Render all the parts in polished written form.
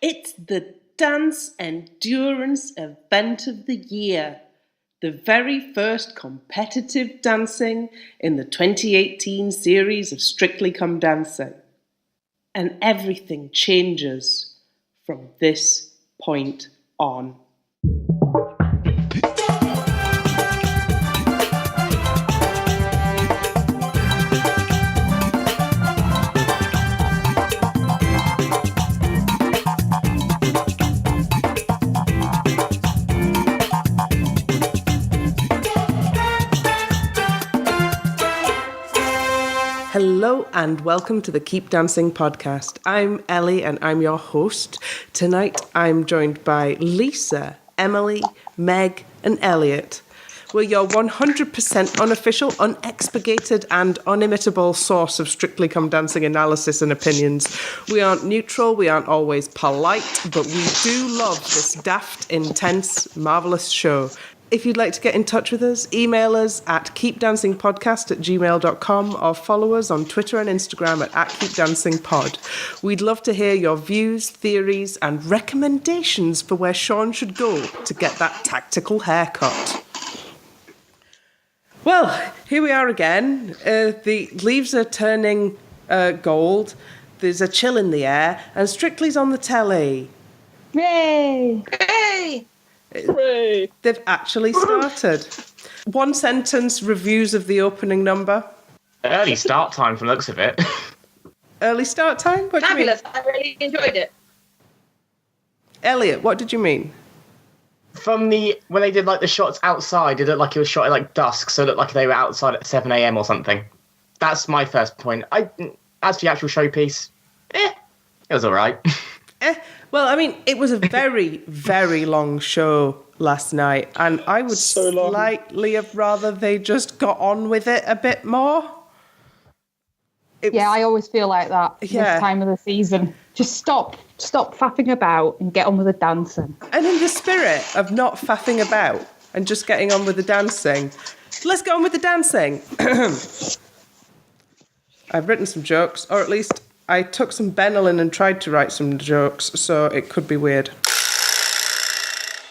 It's the dance endurance event of the year. The very first competitive dancing in the 2018 series of Strictly Come Dancing. And everything changes from this point on. Hello and welcome to the Keep Dancing podcast. I'm Ellie and I'm your host. Tonight I'm joined by Lisa, Emily, Meg and Elliot. We're your 100% unofficial, unexpurgated and unimitable source of Strictly Come Dancing analysis and opinions. We aren't neutral, we aren't always polite, but we do love this daft, intense, marvellous show. If you'd like to get in touch with us, email us at keepdancingpodcast@gmail.com or follow us on Twitter and Instagram at keepdancingpod. We'd love to hear your views, theories and recommendations for where Seann should go to get that tactical haircut. Well, here we are again. The leaves are turning gold. There's a chill in the air and Strictly's on the telly. Yay! Hey! Hooray. They've actually started. One sentence reviews of the opening number. Early start time from the looks of it. Early start time? What Fabulous. do you mean? I really enjoyed it. Elliot, what did you mean? When they did like the shots outside, it looked like it was shot at like dusk, so it looked like they were outside at 7 a.m. or something. That's my first point. As for the actual showpiece, it was all right. Well, I mean, it was a very, very long show last night, and I would slightly have rather they just got on with it a bit more. I always feel like that this time of the season. Just stop faffing about and get on with the dancing. And in the spirit of not faffing about and just getting on with the dancing, let's get on with the dancing. I've written some jokes, or at least I took some Benylin and tried to write some jokes, so it could be weird.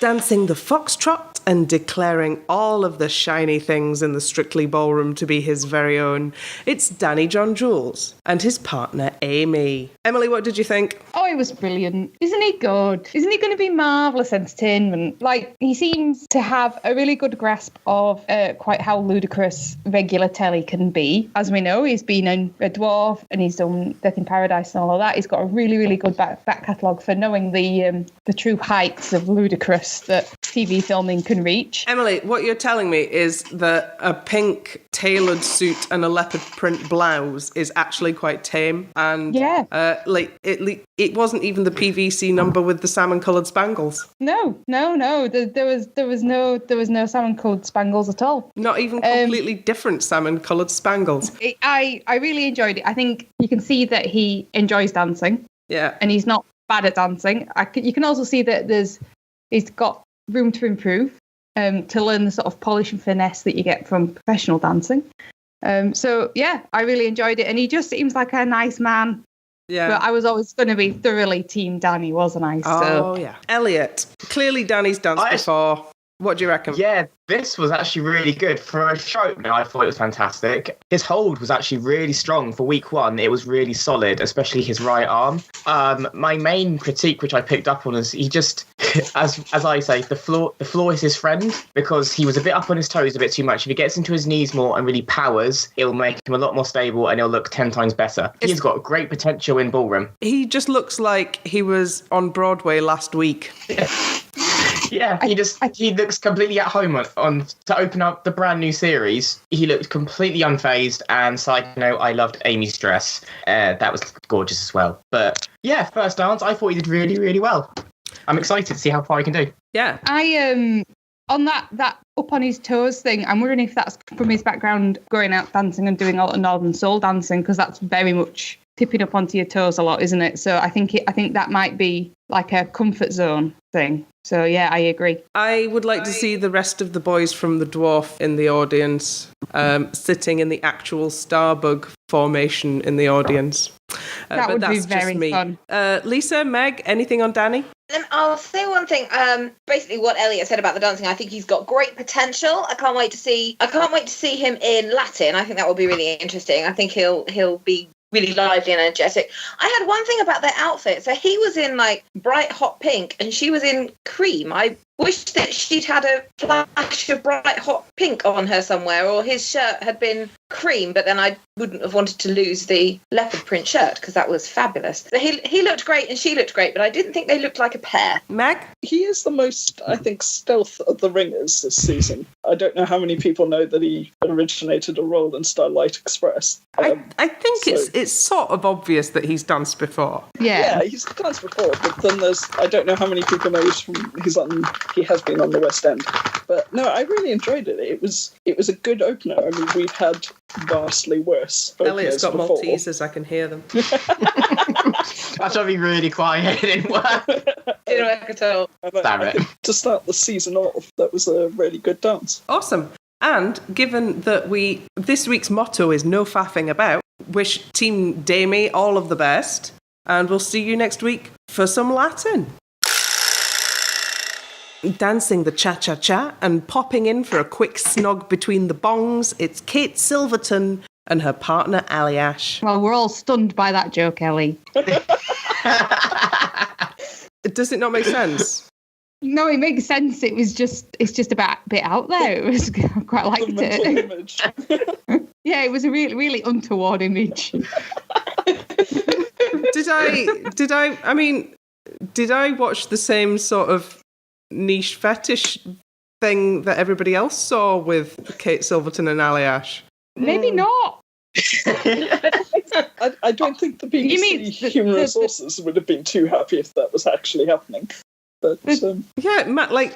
Dancing the foxtrot and declaring all of the shiny things in the Strictly Ballroom to be his very own, it's Danny John Jules and his partner Amy. Emily, what did you think? Oh, he was brilliant. Isn't he good? Isn't he going to be marvellous entertainment? Like, he seems to have a really good grasp of quite how ludicrous regular telly can be. As we know, he's been in A Dwarf and he's done Death in Paradise and all of that. He's got a really, really good back catalogue for knowing the true heights of ludicrous that TV filming can reach. Emily, what you're telling me is that a pink tailored suit and a leopard print blouse is actually quite tame, and it wasn't even the PVC number with the salmon coloured spangles. No. There was no salmon coloured spangles at all. Not even completely different salmon coloured spangles. I really enjoyed it. I think you can see that he enjoys dancing. Yeah, and he's not bad at dancing. You can also see that he's got room to improve, to learn the sort of polish and finesse that you get from professional dancing. I really enjoyed it, and he just seems like a nice man. Yeah. But I was always going to be thoroughly Team Danny, wasn't I? Oh, yeah. Elliot, clearly Danny's danced before. What do you reckon? Yeah, this was actually really good. For a show, I thought it was fantastic. His hold was actually really strong for week one. It was really solid, especially his right arm. My main critique, which I picked up on, is he just, as I say, the floor is his friend, because he was a bit up on his toes a bit too much. If he gets into his knees more and really powers, it'll make him a lot more stable and he'll look 10 times better. He's got great potential in ballroom. He just looks like he was on Broadway last week. Yeah, he looks completely at home to open up the brand new series. He looked completely unfazed, and side note, I loved Amy's dress. That was gorgeous as well. But yeah, first dance, I thought he did really, really well. I'm excited to see how far he can do. Yeah. On that up on his toes thing, I'm wondering if that's from his background going out dancing and doing a lot of Northern Soul dancing, because that's very much tipping up onto your toes a lot, isn't it? So I think that might be like a comfort zone thing. So yeah, I agree. I would like to see the rest of the boys from The Dwarf in the audience, sitting in the actual Starbug formation in the audience. That would be very fun. Lisa, Meg, anything on Danny? And I'll say one thing. Basically, what Elliot said about the dancing, I think he's got great potential. I can't wait to see him in Latin. I think that will be really interesting. I think he'll be really lively and energetic. I had one thing about their outfit. So he was in like bright hot pink, and she was in cream. I wish that she'd had a flash of bright hot pink on her somewhere, or his shirt had been cream, but then I wouldn't have wanted to lose the leopard print shirt because that was fabulous. So he looked great and she looked great, but I didn't think they looked like a pair. Meg? He is the most, I think, stealth of the ringers this season. I don't know how many people know that he originated a role in Starlight Express. I think it's sort of obvious that he's danced before. Yeah, he's danced before, but then I don't know how many people know he has been on the West End. But no, I really enjoyed it. It was a good opener. I mean, we've had vastly worse openers Elliot's got before. Maltesers, I can hear them. I shall be really quiet. It didn't work. Didn't work at all. Damn it. To start the season off, that was a really good dance. Awesome. And given that this week's motto is no faffing about, wish Team Damie all of the best, and we'll see you next week for some Latin. Dancing the cha-cha-cha and popping in for a quick snog between the bongs, it's Kate Silverton and her partner Aliash. Well, we're all stunned by that joke, Ellie. Does it not make sense? No, it makes sense. It's just a bit out there. It was I quite liked it. Image. Yeah, it was a really, really untoward image. Did I watch the same sort of niche fetish thing that everybody else saw with Kate Silverton and Aliash? Maybe not. I don't think the BBC Human Resources would have been too happy if that was actually happening. But yeah,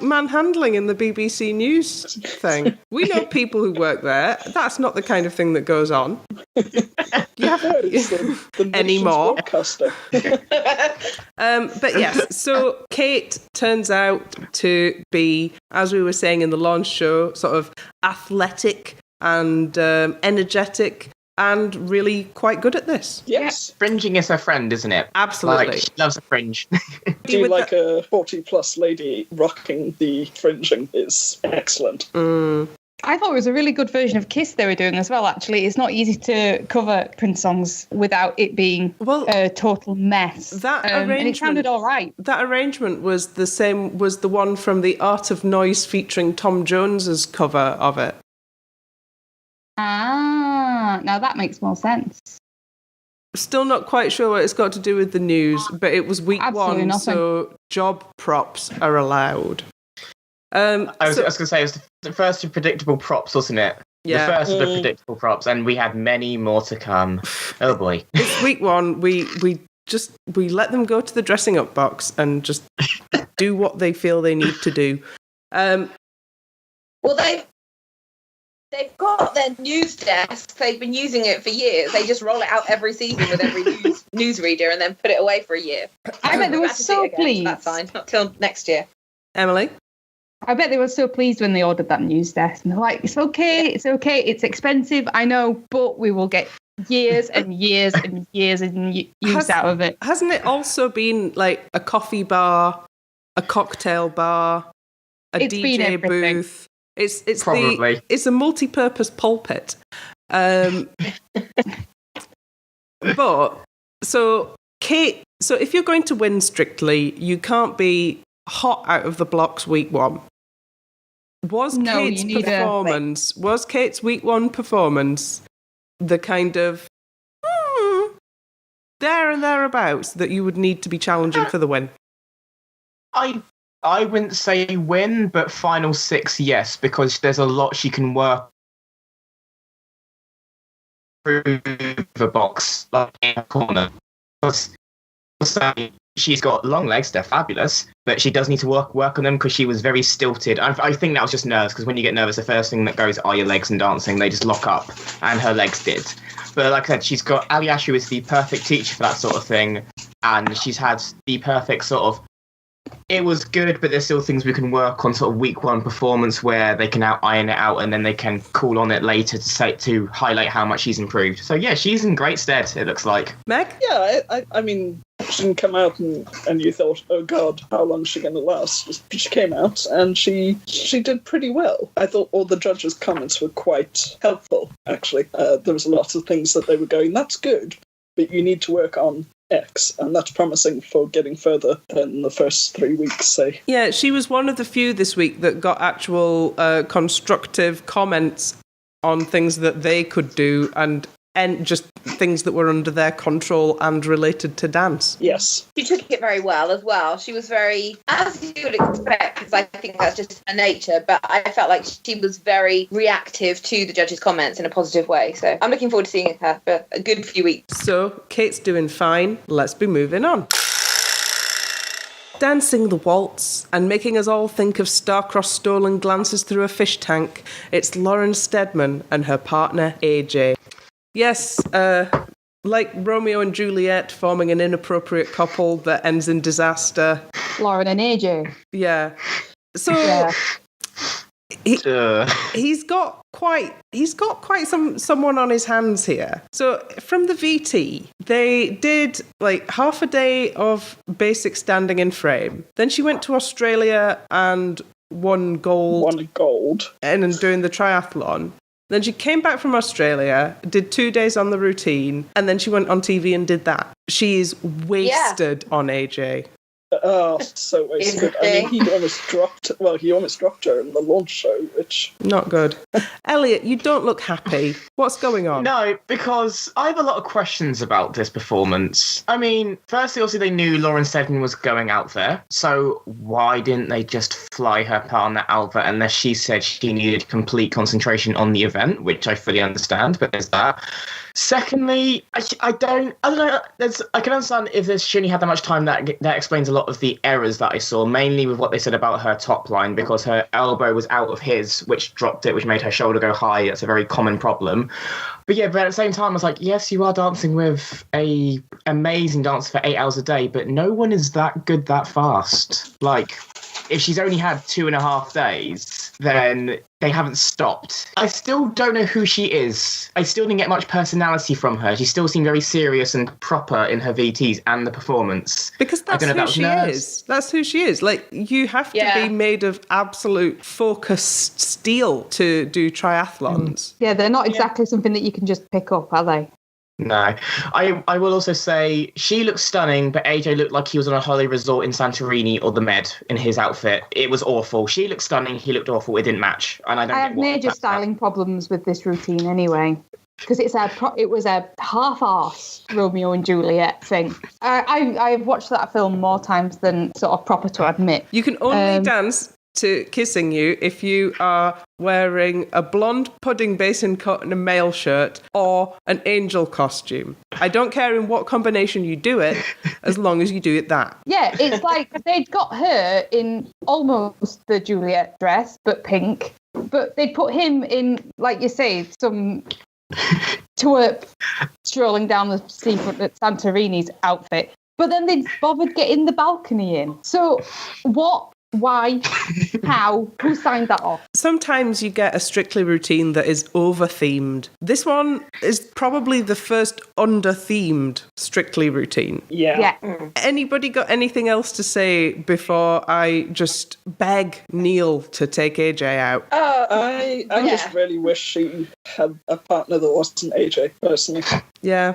manhandling in the BBC News thing. We know people who work there. That's not the kind of thing that goes on. It's the anymore. Broadcaster. But yes, so Kate turns out to be, as we were saying in the launch show, sort of athletic and energetic and really quite good at this. Yes. Fringing is her friend, isn't it? Absolutely. Like, she loves a fringe. Do like a 40-plus lady rocking the fringing is excellent. I thought it was a really good version of Kiss they were doing as well, actually. It's not easy to cover Prince songs without it being a total mess. And it sounded all right. That arrangement was the one from The Art of Noise featuring Tom Jones's cover of it. Ah, now that makes more sense. Still not quite sure what it's got to do with the news, but it was week Absolutely one, nothing. so job props are allowed. I was going to say, it was the first of predictable props, wasn't it? Yeah. The first of the predictable props, and we had many more to come. Oh boy. It's week one. We let them go to the dressing up box and just do what they feel they need to do. Well, they've got their news desk. They've been using it for years. They just roll it out every season with every newsreader and then put it away for a year. I bet they were so pleased. That's fine. Not till next year. Emily? I bet they were so pleased when they ordered that news desk. And they're like, it's okay, it's expensive, I know, but we will get years and years and years and use out of it. Hasn't it also been like a coffee bar, a cocktail bar, it's DJ booth? It's Probably. It's a multi-purpose pulpit. But so Kate, so if you're going to win strictly, you can't be hot out of the blocks week one. Was Kate's week one performance the kind of there and thereabouts that you would need to be challenging for the win? I wouldn't say win, but final six, yes, because there's a lot she can work through the box, like in a corner. Because she's got long legs, they're fabulous, but she does need to work on them because she was very stilted. I think that was just nerves, because when you get nervous, the first thing that goes are your legs and dancing. They just lock up, and her legs did. But like I said, she's got Aliash, who is the perfect teacher for that sort of thing, and she's had the perfect sort of It was good, but there's still things we can work on, sort of week one performance where they can iron it out and then they can call on it later to highlight how much she's improved. So yeah, she's in great stead, it looks like. Meg? Yeah, I mean, she didn't come out and you thought, oh God, how long is she going to last? She came out and she did pretty well. I thought all the judges' comments were quite helpful, actually. There was a lot of things that they were going, that's good, but you need to work on X, and that's promising for getting further than the first 3 weeks, say. Yeah, she was one of the few this week that got actual constructive comments on things that they could do and just things that were under their control and related to dance. Yes. She took it very well as well. She was very, as you would expect, because I think that's just her nature, but I felt like she was very reactive to the judges' comments in a positive way. So I'm looking forward to seeing her for a good few weeks. So Kate's doing fine. Let's be moving on. Dancing the waltz and making us all think of star-crossed stolen glances through a fish tank, it's Lauren Stedman and her partner AJ. Yes, like Romeo and Juliet forming an inappropriate couple that ends in disaster. Lauren and AJ. Yeah. So Yeah. he's got quite someone on his hands here. So from the VT, they did like half a day of basic standing in frame. Then she went to Australia and won gold. And doing the triathlon. Then she came back from Australia, did 2 days on the routine, and then she went on TV and did that. She's wasted on AJ. Oh, so wasted. I mean, he almost dropped her in the launch show, which... Not good. Elliot, you don't look happy. What's going on? No, because I have a lot of questions about this performance. I mean, firstly, obviously, they knew Lauren Stedman was going out there, so why didn't they just fly her partner out there unless she said she needed complete concentration on the event, which I fully understand, but there's that. Secondly, I don't know. I can understand if she only had that much time. That explains a lot of the errors that I saw, mainly with what they said about her top line, because her elbow was out of his, which dropped it, which made her shoulder go high. That's a very common problem. But yeah, but at the same time, I was like, yes, you are dancing with a amazing dancer for 8 hours a day, but no one is that good that fast. Like, if she's only had 2.5 days, then they haven't stopped. I still don't know who she is. I still didn't get much personality from her. She still seemed very serious and proper in her VTs and the performance. Because that's who she is. That's who she is. Like, you have to be made of absolute focused steel to do triathlons. Yeah, they're not exactly something that you can just pick up, are they? No. I will also say she looked stunning, but AJ looked like he was on a holiday resort in Santorini or the Med in his outfit. It was awful. She looked stunning. He looked awful. It didn't match. And I have major styling problems with this routine anyway. Because it was a half-arse Romeo and Juliet thing. I've watched that film more times than sort of proper to admit. You can only dance to Kissing You if you are wearing a blonde pudding basin cut and a male shirt or an angel costume. I don't care in what combination you do it, as long as you do it that. Yeah, it's like they'd got her in almost the Juliet dress, but pink. But they'd put him in, like you say, some twerp strolling down the seafront at Santorini's outfit. But then they'd bothered getting the balcony in. So what? Why? How? Who signed that off? Sometimes you get a Strictly routine that is over-themed. This one is probably the first under-themed Strictly routine. Yeah. Anybody got anything else to say before I just beg Neil to take AJ out? I just really wish she had a partner that wasn't AJ, personally. Yeah.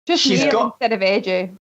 Just Neil instead of AJ.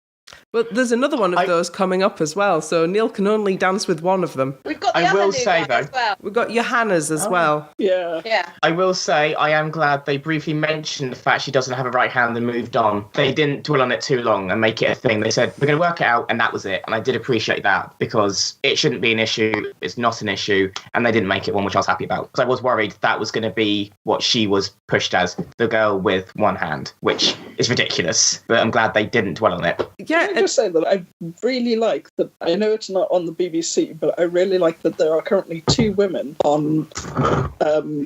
Well, there's another one of those coming up as well, so Neil can only dance with one of them. We've got the other new one as well. We've got Johanna's as well. Yeah. I will say I am glad they briefly mentioned the fact she doesn't have a right hand and moved on. They didn't dwell on it too long and make it a thing. They said, we're going to work it out, and that was it. And I did appreciate that, because it shouldn't be an issue. It's not an issue. And they didn't make it one, which I was happy about. Because I was worried that was going to be what she was pushed as, the girl with one hand, which is ridiculous. But I'm glad they didn't dwell on it. Yeah, Can I just say that I really like that? I know it's not on the BBC, but I really like that there are currently 2 women on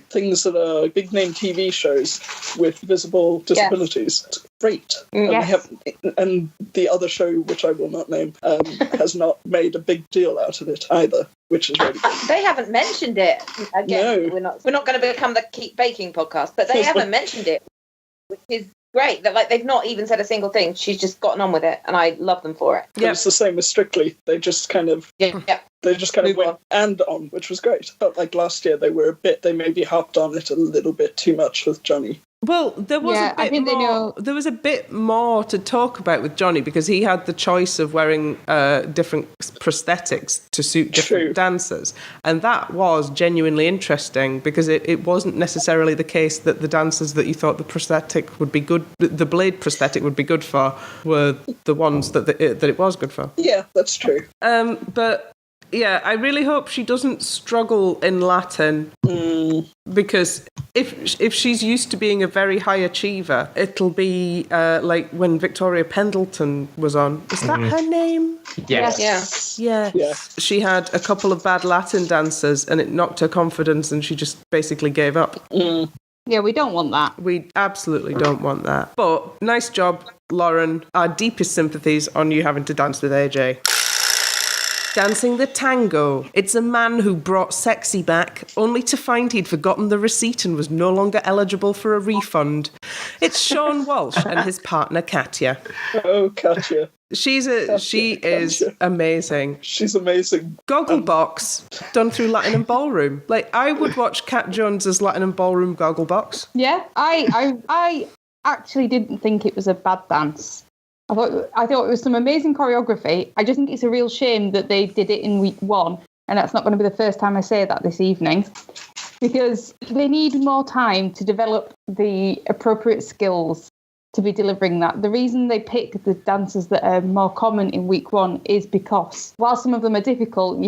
things that are big name TV shows with visible disabilities. It's great. And the other show, which I will not name, has not made a big deal out of it either, which is really good. They haven't mentioned it. Again, No. we're not going to become the Keep Baking podcast, but they haven't mentioned it, which is great. That they've not even said a single thing. She's just gotten on with it, and I love them for it. Yeah, it's the same as Strictly. They just kind of went and on, which was great. Felt like last year they maybe harped on it a little bit too much with Johnny. Well, there was there was a bit more to talk about with Johnny because he had the choice of wearing different prosthetics to suit different dancers. And that was genuinely interesting because it wasn't necessarily the case that the dancers that you thought the prosthetic would be good, the blade prosthetic would be good for, were the ones that it was good for. Yeah, that's true. But yeah, I really hope she doesn't struggle in Latin because if she's used to being a very high achiever, it'll be like when Victoria Pendleton was on. Is that her name? Yes. Yes. She had a couple of bad Latin dancers and it knocked her confidence and she just basically gave up. Yeah, we don't want that. We absolutely don't want that. But nice job, Lauren. Our deepest sympathies on you having to dance with AJ. Dancing the tango. It's a man who brought sexy back, only to find he'd forgotten the receipt and was no longer eligible for a refund. It's Seann Walsh and his partner Katya. Oh, Katya. She is amazing. She's amazing. Gogglebox done through Latin and ballroom. Like, I would watch Kat Jones's Latin and ballroom Gogglebox. Yeah, I actually didn't think it was a bad dance. I thought it was some amazing choreography. I just think it's a real shame that they did it in week 1, and that's not going to be the first time I say that this evening, because they need more time to develop the appropriate skills to be delivering that. The reason they pick the dances that are more common in week 1 is because while some of them are difficult,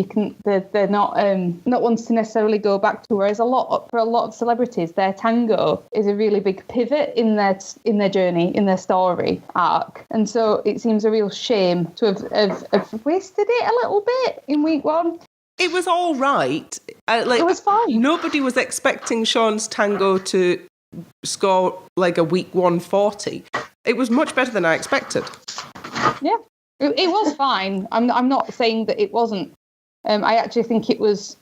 they're not ones to necessarily go back to. Whereas for a lot of celebrities, their tango is a really big pivot in their journey, in their story arc. And so it seems a real shame to have wasted it a little bit in week 1. It was all right. It was fine. Nobody was expecting Sean's tango to score like a week 140. It was much better than I expected. Yeah, it was fine. I'm not saying that it wasn't. I actually think it was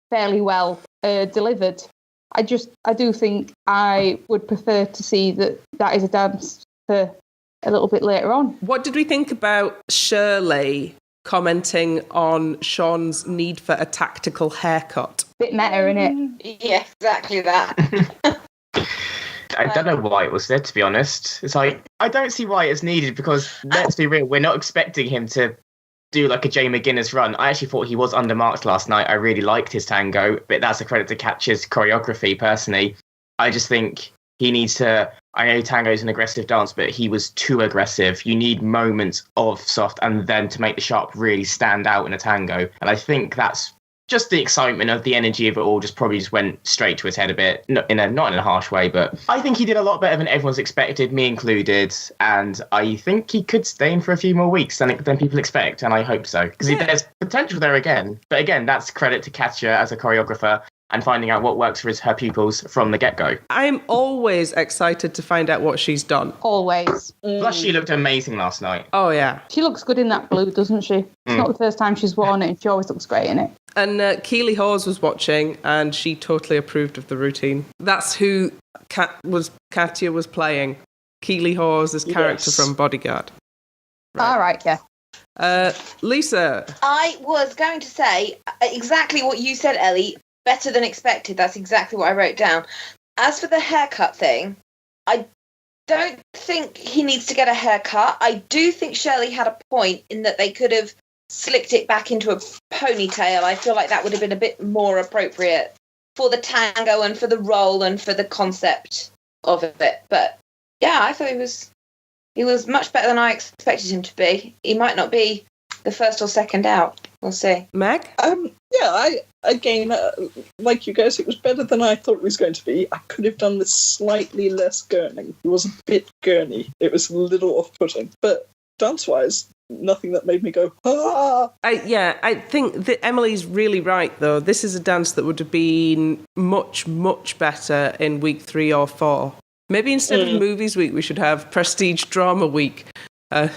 fairly well delivered. I do think I would prefer to see that is a dance for a little bit later on. What did we think about Shirley commenting on Sean's need for a tactical haircut? Bit meta, innit? Yeah, exactly that. I don't know why it was there, to be honest. It's like, I don't see why it's needed because, let's be real, we're not expecting him to do like a Jay McGuinness run. I actually thought he was undermarked last night. I really liked his tango, but that's a credit to Katya's choreography, personally. I just think he needs to... I know tango is an aggressive dance, but he was too aggressive. You need moments of soft and then to make the sharp really stand out in a tango. And I think that's just the excitement of the energy of it all just probably just went straight to his head a bit, not in a harsh way, but I think he did a lot better than everyone's expected, me included, and I think he could stay in for a few more weeks than people expect, and I hope so, because there's potential there again. But again, that's credit to Katya as a choreographer and finding out what works for her pupils from the get-go. I'm always excited to find out what she's done. Always. Plus, she looked amazing last night. Oh, yeah. She looks good in that blue, doesn't she? It's not the first time she's worn it, and she always looks great in it. And Keely Hawes was watching, and she totally approved of the routine. That's who Katya was playing. Keely Hawes' character from Bodyguard. Right. All right, yeah. Lisa. I was going to say exactly what you said, Ellie. Better than expected. That's exactly what I wrote down. As for the haircut thing, I don't think he needs to get a haircut. I do think Shirley had a point in that they could have slicked it back into a ponytail. I feel like that would have been a bit more appropriate for the tango and for the role and for the concept of it. But yeah, I thought he was much better than I expected him to be. He might not be the first or second out. We'll see. Meg? Yeah, like you guys, it was better than I thought it was going to be. I could have done this slightly less gurning. It was a bit gurney. It was a little off-putting. But dance-wise, nothing that made me go, ah! I think that Emily's really right, though. This is a dance that would have been much, much better in week 3 or 4. Maybe instead of Movies Week, we should have Prestige Drama Week. I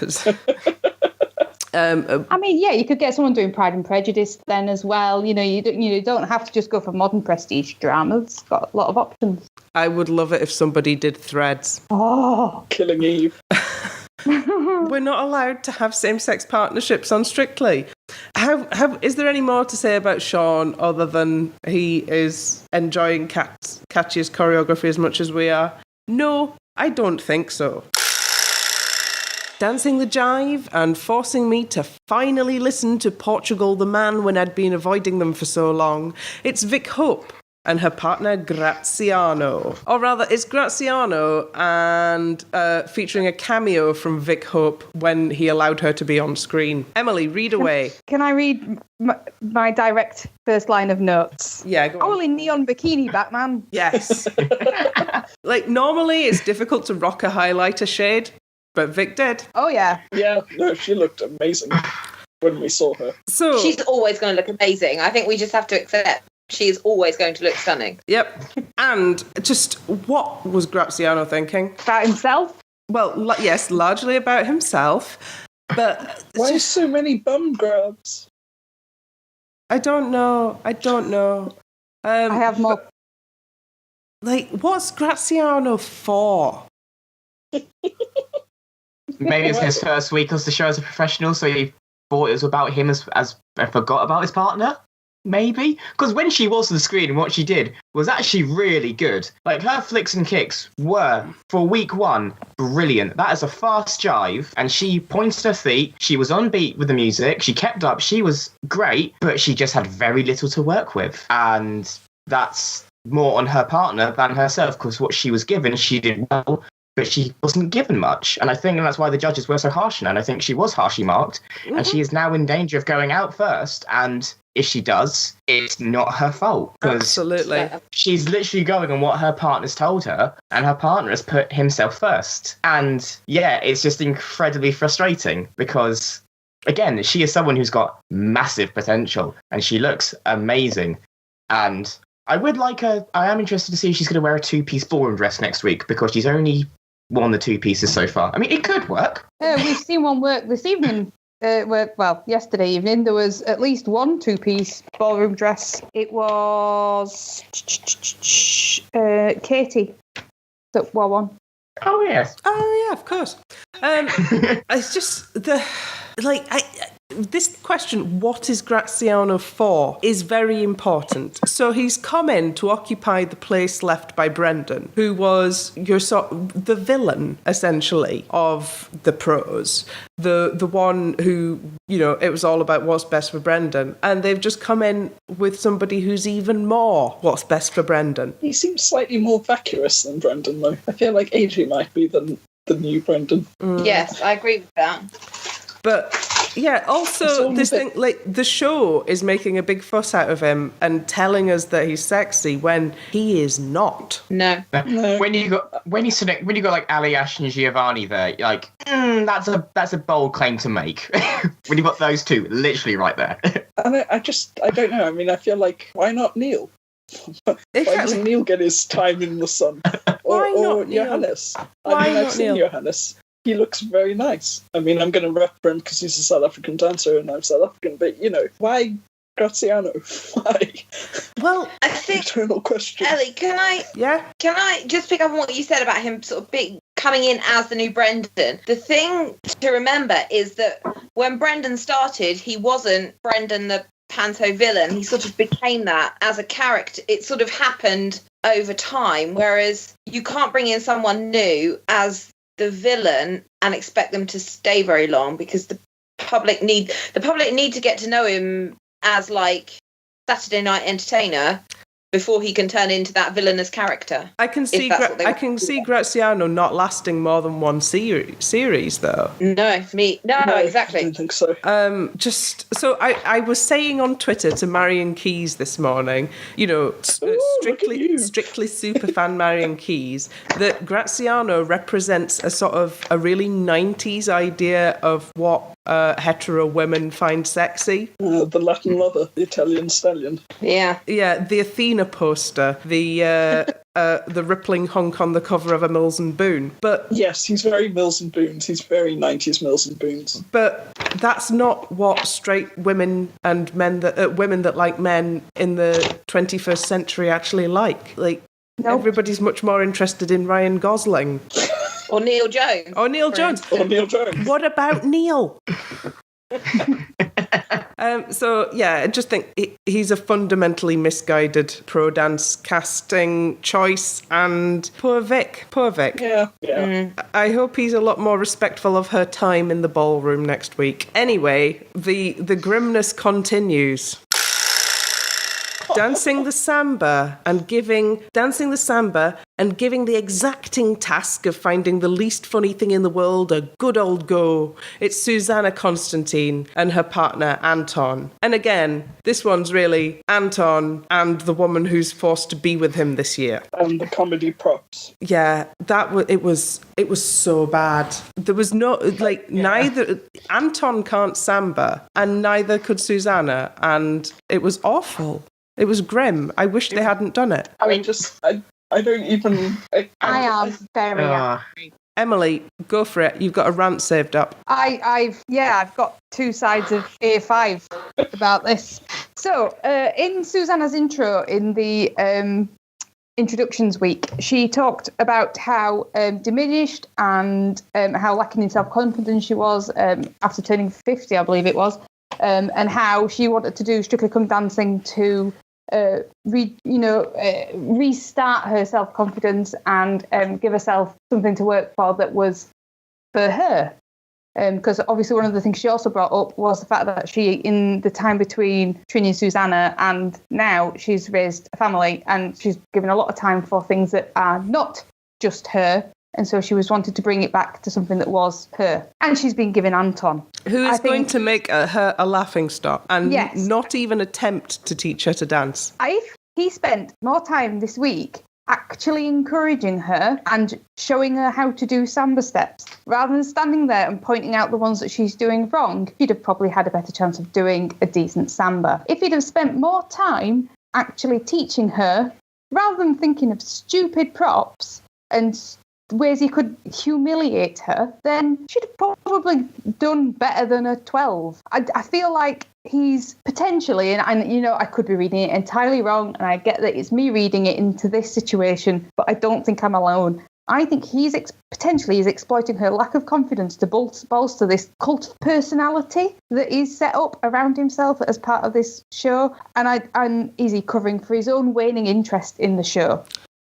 mean, yeah, you could get someone doing Pride and Prejudice then as well. You know, you don't have to just go for modern prestige dramas. It's got a lot of options. I would love it if somebody did Threads. Oh, Killing Eve. We're not allowed to have same-sex partnerships on Strictly. Is there any more to say about Seann other than he is enjoying Katya's choreography as much as we are? No, I don't think so. Dancing the jive and forcing me to finally listen to Portugal the Man when I'd been avoiding them for so long. It's Vic Hope and her partner Graziano. Or rather, it's Graziano and featuring a cameo from Vic Hope when he allowed her to be on screen. Emily, read away. Can I read my direct first line of notes? Yeah, go on. All in neon bikini, Batman. Yes. Like, normally it's difficult to rock a highlighter shade, but Vic did. Oh, yeah. Yeah, no, she looked amazing when we saw her. So She's always going to look amazing. I think we just have to accept she is always going to look stunning. Yep. And just what was Graziano thinking? About himself? Well, yes, largely about himself, but Why so many bum grabs? I don't know. I have more. Like, what's Graziano for? Maybe it's his first week as the show as a professional, so he thought it was about him as forgot about his partner. Maybe because when she was on the screen and what she did was actually really good. Like her flicks and kicks were for week 1 brilliant. That is a fast jive, and she pointed her feet. She was on beat with the music. She kept up. She was great, but she just had very little to work with, and that's more on her partner than herself. Because what she was given, she did well, but she wasn't given much. And I think that's why the judges were so harsh on her. And I think she was harshly marked, and she is now in danger of going out first. And if she does, it's not her fault. Absolutely. She's literally going on what her partner's told her, and her partner has put himself first. And yeah, it's just incredibly frustrating because, again, she is someone who's got massive potential and she looks amazing. And I am interested to see if she's going to wear a 2-piece ballroom dress next week because she's only worn the 2 pieces so far. I mean, it could work. We've seen one work this evening. Yesterday evening, there was at least one 2-piece ballroom dress. It was Katie that wore one. Oh, yes. Oh, yeah, of course. It's just this question, what is Graziano for, is very important. So he's come in to occupy the place left by Brendan, who was the villain, essentially, of the pros. The one who, it was all about what's best for Brendan. And they've just come in with somebody who's even more what's best for Brendan. He seems slightly more vacuous than Brendan, though. I feel like AJ might be the new Brendan. Yes, I agree with that. But yeah, also this thing, like the show is making a big fuss out of him and telling us that he's sexy when he is not. No. When you got like Ali, Ash, and Giovanni there, you're like, that's a bold claim to make. When you got those two literally right there. And I don't know. I mean, I feel like, why not Neil? Why doesn't Neil get his time in the sun? Or Johannes? I've seen Johannes. He looks very nice. I mean, I'm going to rep for him because he's a South African dancer and I'm South African, but, why Graziano? Why? Well, I think, eternal question. Ellie, can I just pick up on what you said about him sort of coming in as the new Brendan? The thing to remember is that when Brendan started, he wasn't Brendan the panto villain. He sort of became that as a character. It sort of happened over time, whereas you can't bring in someone new as the villain and expect them to stay very long because the public need to get to know him as like Saturday night entertainer before he can turn into that villainous character. I can see Graziano not lasting more than one series though. No, exactly. I don't think so. I was saying on Twitter to Marion Keyes this morning, strictly superfan Marion Keyes, that Graziano represents a sort of a really 90s idea of what hetero women find sexy. The Latin lover, the Italian stallion. Yeah, the Athena poster, the rippling hunk on the cover of a Mills and Boon. But yes, he's very Mills and Boons. He's very 90s Mills and Boons. But that's not what straight women and men women that like men in the 21st century actually like. Like, everybody's much more interested in Ryan Gosling. Or Neil Jones. What about Neil? I just think he's a fundamentally misguided pro dance casting choice, and poor Vic. Yeah. I hope he's a lot more respectful of her time in the ballroom next week. Anyway, the grimness continues. Dancing the samba and giving the exacting task of finding the least funny thing in the world a good old go. It's Susanna Constantine and her partner Anton. And again, this one's really Anton and the woman who's forced to be with him this year. And the comedy props. Yeah, it was so bad. There was neither Anton can't samba and neither could Susanna, and it was awful. It was grim. I wish they hadn't done it. I don't even... I am very angry. Emily, go for it. You've got a rant saved up. I've got two sides of A5 about this. So, in Susanna's intro in the introductions week, she talked about how diminished and how lacking in self-confidence she was after turning 50, I believe it was, and how she wanted to do Strictly Come Dancing to restart her self-confidence and give herself something to work for that was for her. Because obviously one of the things she also brought up was the fact that she, in the time between Trini and Susanna and now, she's raised a family and she's given a lot of time for things that are not just her. And so she was wanted to bring it back to something that was her. And she's been given Anton. Who is going to make her a laughing stock and not even attempt to teach her to dance. If he spent more time this week actually encouraging her and showing her how to do samba steps, rather than standing there and pointing out the ones that she's doing wrong, she'd have probably had a better chance of doing a decent samba. If he'd have spent more time actually teaching her, rather than thinking of stupid props and ways he could humiliate her, then she'd have probably done better than a 12. I feel like he's potentially, and I could be reading it entirely wrong, and I get that it's me reading it into this situation, but I don't think I'm alone. I think he's potentially exploiting her lack of confidence to bolster this cult of personality that is set up around himself as part of this show, and is he covering for his own waning interest in the show?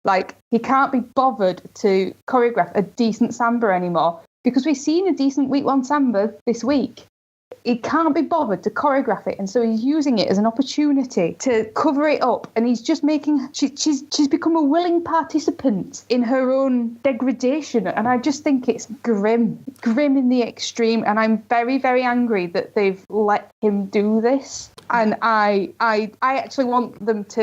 Like, he can't be bothered to choreograph a decent samba anymore because we've seen a decent week one samba this week. He can't be bothered to choreograph it, and so he's using it as an opportunity to cover it up, and he's just making... She's become a willing participant in her own degradation, and I just think it's grim in the extreme, and I'm very, very angry that they've let him do this. And I actually want them to...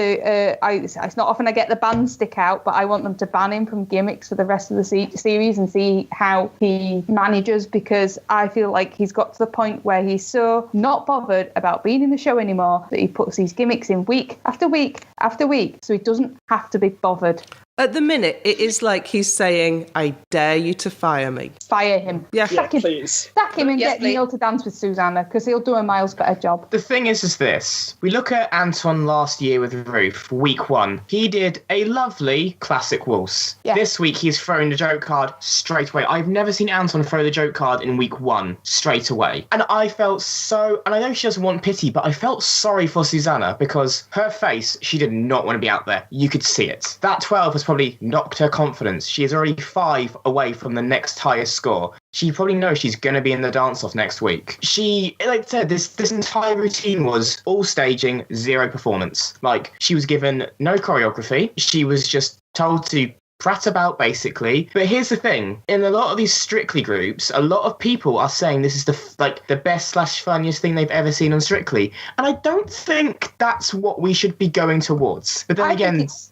it's not often I get the ban stick out, but I want them to ban him from gimmicks for the rest of the series and see how he manages, because I feel like he's got to the point where he's so not bothered about being in the show anymore that he puts these gimmicks in week after week after week, so he doesn't have to be bothered. At the minute, it is like he's saying, I dare you to fire me. Fire him. Yeah, Sack him. Please. Sack him and get Neil to dance with Susanna, because he'll do a miles better job. The thing is this. We look at Anton last year with Ruth, week one. He did a lovely classic waltz. Yeah. This week, he's throwing the joke card straight away. I've never seen Anton throw the joke card in week one straight away. And I felt so... And I know she doesn't want pity, but I felt sorry for Susanna because her face, she did not want to be out there. You could see it. That 12 was probably knocked her confidence. She is already 5 away from the next highest score. She probably knows she's going to be in the dance-off next week. She, like I said, this entire routine was all staging, 0 performance. Like, she was given no choreography. She was just told to prat about, basically. But here's the thing. In a lot of these Strictly groups, a lot of people are saying this is the best/funniest thing they've ever seen on Strictly. And I don't think that's what we should be going towards. But then again, it's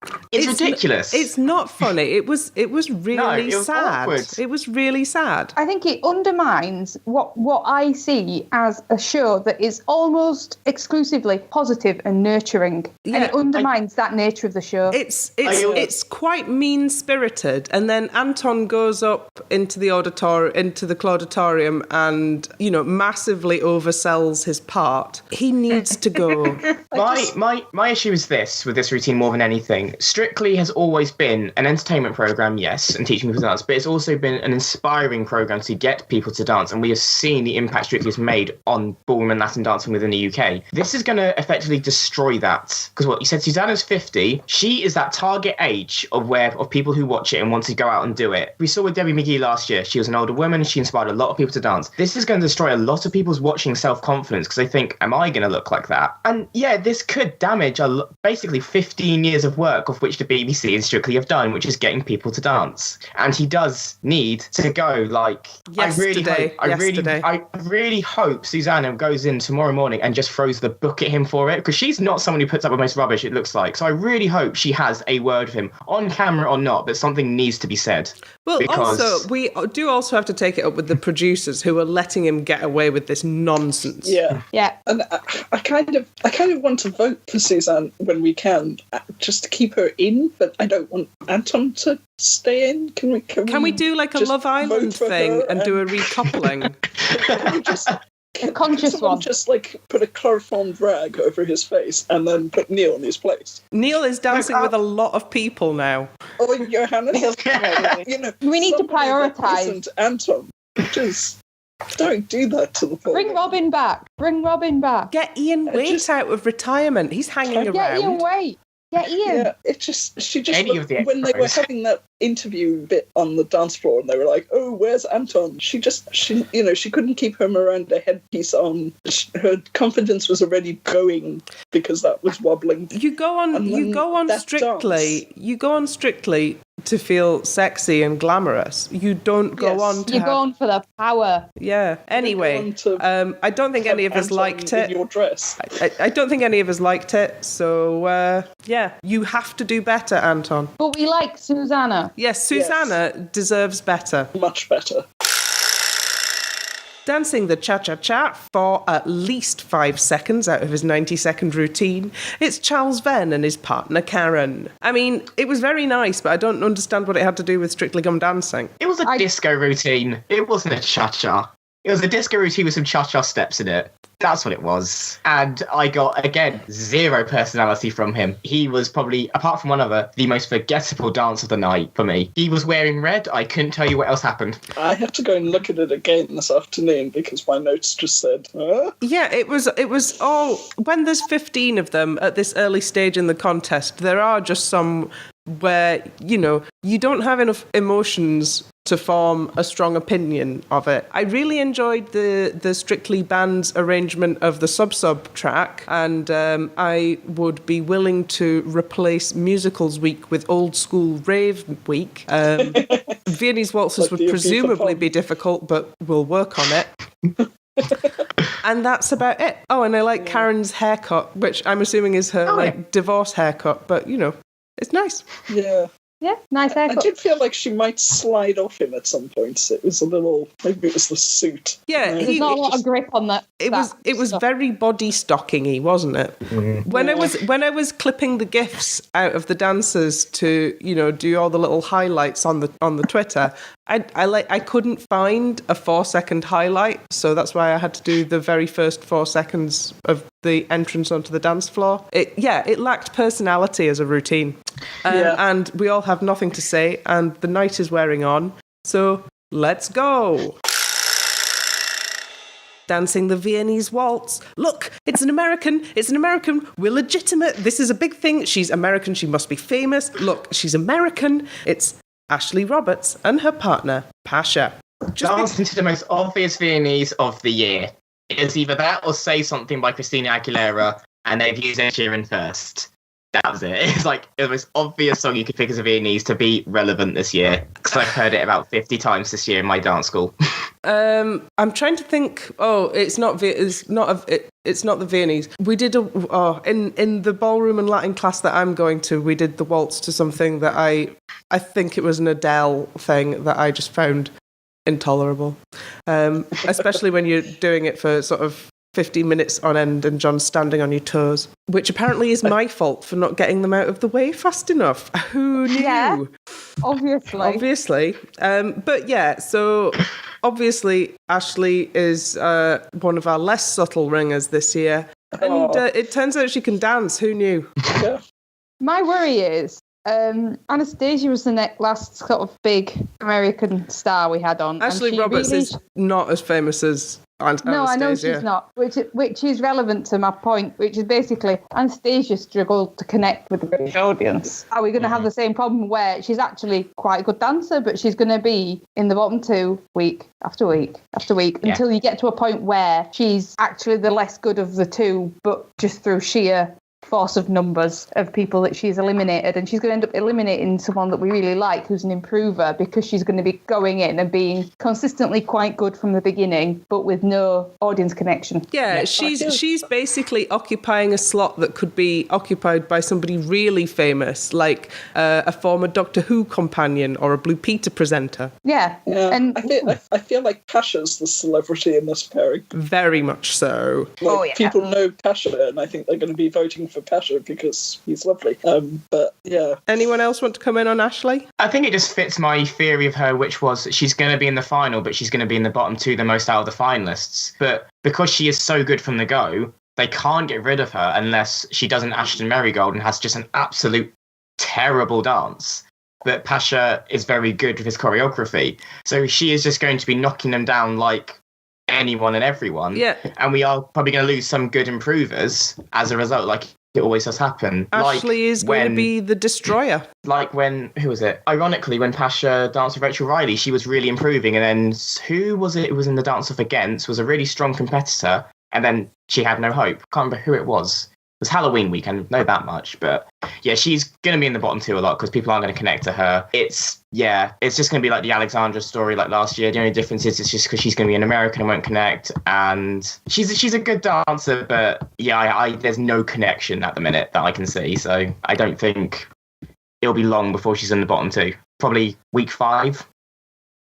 ridiculous. It's not funny. It was really sad. Awkward. It was really sad. I think it undermines what I see as a show that is almost exclusively positive and nurturing. Yeah, and it undermines that nature of the show. It's quite mean-spirited, and then Anton goes up into the Clauditorium and, you know, massively oversells his part. He needs to go. My issue is this, with this routine more than anything. Strictly has always been an entertainment program, yes, and teaching people to dance, but it's also been an inspiring program to get people to dance, and we have seen the impact Strictly has made on ballroom and Latin dancing within the UK. This is going to effectively destroy that, because what you said, Susanna's 50. She is that target age of people who watch it and want to go out and do it. We saw with Debbie McGee last year. She was an older woman. She inspired a lot of people to dance. This is going to destroy a lot of people's watching self-confidence because they think, am I going to look like that? And yeah, this could damage basically 15 years of work of which the BBC and Strictly have done, which is getting people to dance. And he does need to go. Like, Yesterday. I really hope Susanna goes in tomorrow morning and just throws the book at him for it, because she's not someone who puts up with most rubbish, it looks like. So I really hope she has a word with him, on camera or not, but something needs to be said. Well, also, we do also have to take it up with the producers who are letting him get away with this nonsense. Yeah. Yeah. And I kind of want to vote for Suzanne when we can, just to keep her in, but I don't want Anton to stay in. Can we do like a Love Island thing and do a recoupling? A conscious someone one. Just like put a chloroform rag over his face and then put Neil in his place. Neil is dancing with a lot of people now. Oh, Johannes. We need to prioritise. Isn't Anton. Just don't do that to the poor. Bring Robin back. Get Ian Waite out of retirement. He's hanging around. Get Ian Waite. Get Ian. Yeah, she just Any of the when they were having that interview bit on the dance floor and they were like, oh, where's Anton? She couldn't keep her Miranda headpiece on. Her confidence was already going because that was wobbling. You go on Strictly to feel sexy and glamorous. You don't go on to You're going for the power. Yeah. Anyway, I don't think any of us liked it. In your dress. I don't think any of us liked it. So, yeah, you have to do better, Anton. But we like Susanna. Yes, Susanna deserves better. Much better. Dancing the cha-cha-cha for at least 5 seconds out of his 90-second routine, it's Charles Venn and his partner Karen. I mean, it was very nice, but I don't understand what it had to do with Strictly Come Dancing. It was a disco routine. It wasn't a cha-cha. It was a disco routine with some cha-cha steps in it. That's what it was. And I got, again, 0 personality from him. He was probably, apart from one other, the most forgettable dance of the night for me. He was wearing red. I couldn't tell you what else happened. I have to go and look at it again this afternoon because my notes just said, huh? Yeah, it was all, when there's 15 of them at this early stage in the contest, there are just some where, you don't have enough emotions to form a strong opinion of it. I really enjoyed the Strictly Band's arrangement of the sub-sub track, and I would be willing to replace Musicals Week with Old School Rave Week. Viennese waltzes would presumably be difficult, but we'll work on it. And that's about it. Oh, and I like Karen's haircut, which I'm assuming is her divorce haircut, but it's nice. Yeah. Yeah, nice haircut. I did feel like she might slide off him at some points. It was maybe it was the suit. Yeah, there's not a lot of grip on that. It was very body stocking-y, wasn't it? Mm-hmm. When I was clipping the GIFs out of the dancers to do all the little highlights on the Twitter, I couldn't find a 4-second highlight, so that's why I had to do the very first 4 seconds of the entrance onto the dance floor. It lacked personality as a routine. And we all have nothing to say, and the night is wearing on, so let's go. dancing the Viennese waltz. Look, it's an American. We're legitimate. This is a big thing. She's American. She must be famous. Look, she's American. It's Ashley Roberts and her partner, Pasha. Dancing to the most obvious Viennese of the year. It's either that or Say Something by Christina Aguilera, and they've used Ed Sheeran first. That was it. It's like the most obvious song you could pick as a Viennese to be relevant this year, because I've heard it about 50 times this year in my dance school. I'm trying to think. Oh, it's not the Viennese. We did in the ballroom and Latin class that I'm going to. We did the waltz to something that I think it was an Adele thing that I just found intolerable, especially when you're doing it for sort of 50 minutes on end and John's standing on your toes, which apparently is my fault for not getting them out of the way fast enough. Who knew? Yeah, obviously. But yeah, so obviously Ashley is one of our less subtle ringers this year. And it turns out she can dance. Who knew? Yeah. My worry is Anastasia was the last sort of big American star we had on. Ashley Roberts is not as famous as Anastasia. No, I know she's not, which is relevant to my point, which is basically Anastasia struggled to connect with the British audience. Are we going to have the same problem where she's actually quite a good dancer, but she's going to be in the bottom two week after week after week until you get to a point where she's actually the less good of the two, but just through sheer force of numbers of people that she's eliminated, and she's going to end up eliminating someone that we really like who's an improver, because she's going to be going in and being consistently quite good from the beginning but with no audience connection. She's basically occupying a slot that could be occupied by somebody really famous, like a former Doctor Who companion or a Blue Peter presenter. And I feel like Pasha's the celebrity in this pairing. Very much so. People know Pasha, and I think they're going to be voting for Pasha because he's lovely. But yeah. Anyone else want to come in on Ashley? I think it just fits my theory of her, which was that she's going to be in the final, but she's going to be in the bottom two, the most out of the finalists. But because she is so good from the go, they can't get rid of her unless she does an Ashton Marigold and has just an absolute terrible dance. But Pasha is very good with his choreography. So she is just going to be knocking them down like anyone and everyone. Yeah. And we are probably going to lose some good improvers as a result, like it always does happen. Ashley is going to be the destroyer. Like who was it? Ironically, when Pasha danced with Rachel Riley, she was really improving. And then who was it who was in the dance-off against? Was a really strong competitor. And then she had no hope. Can't remember who it was. It was Halloween week, I know that much. But yeah, she's going to be in the bottom two a lot because people aren't going to connect to her. It's just going to be like the Alexandra story like last year. The only difference is it's just because she's going to be an American and won't connect. And she's a good dancer, but yeah, there's no connection at the minute that I can see. So I don't think it'll be long before she's in the bottom two. Probably week 5,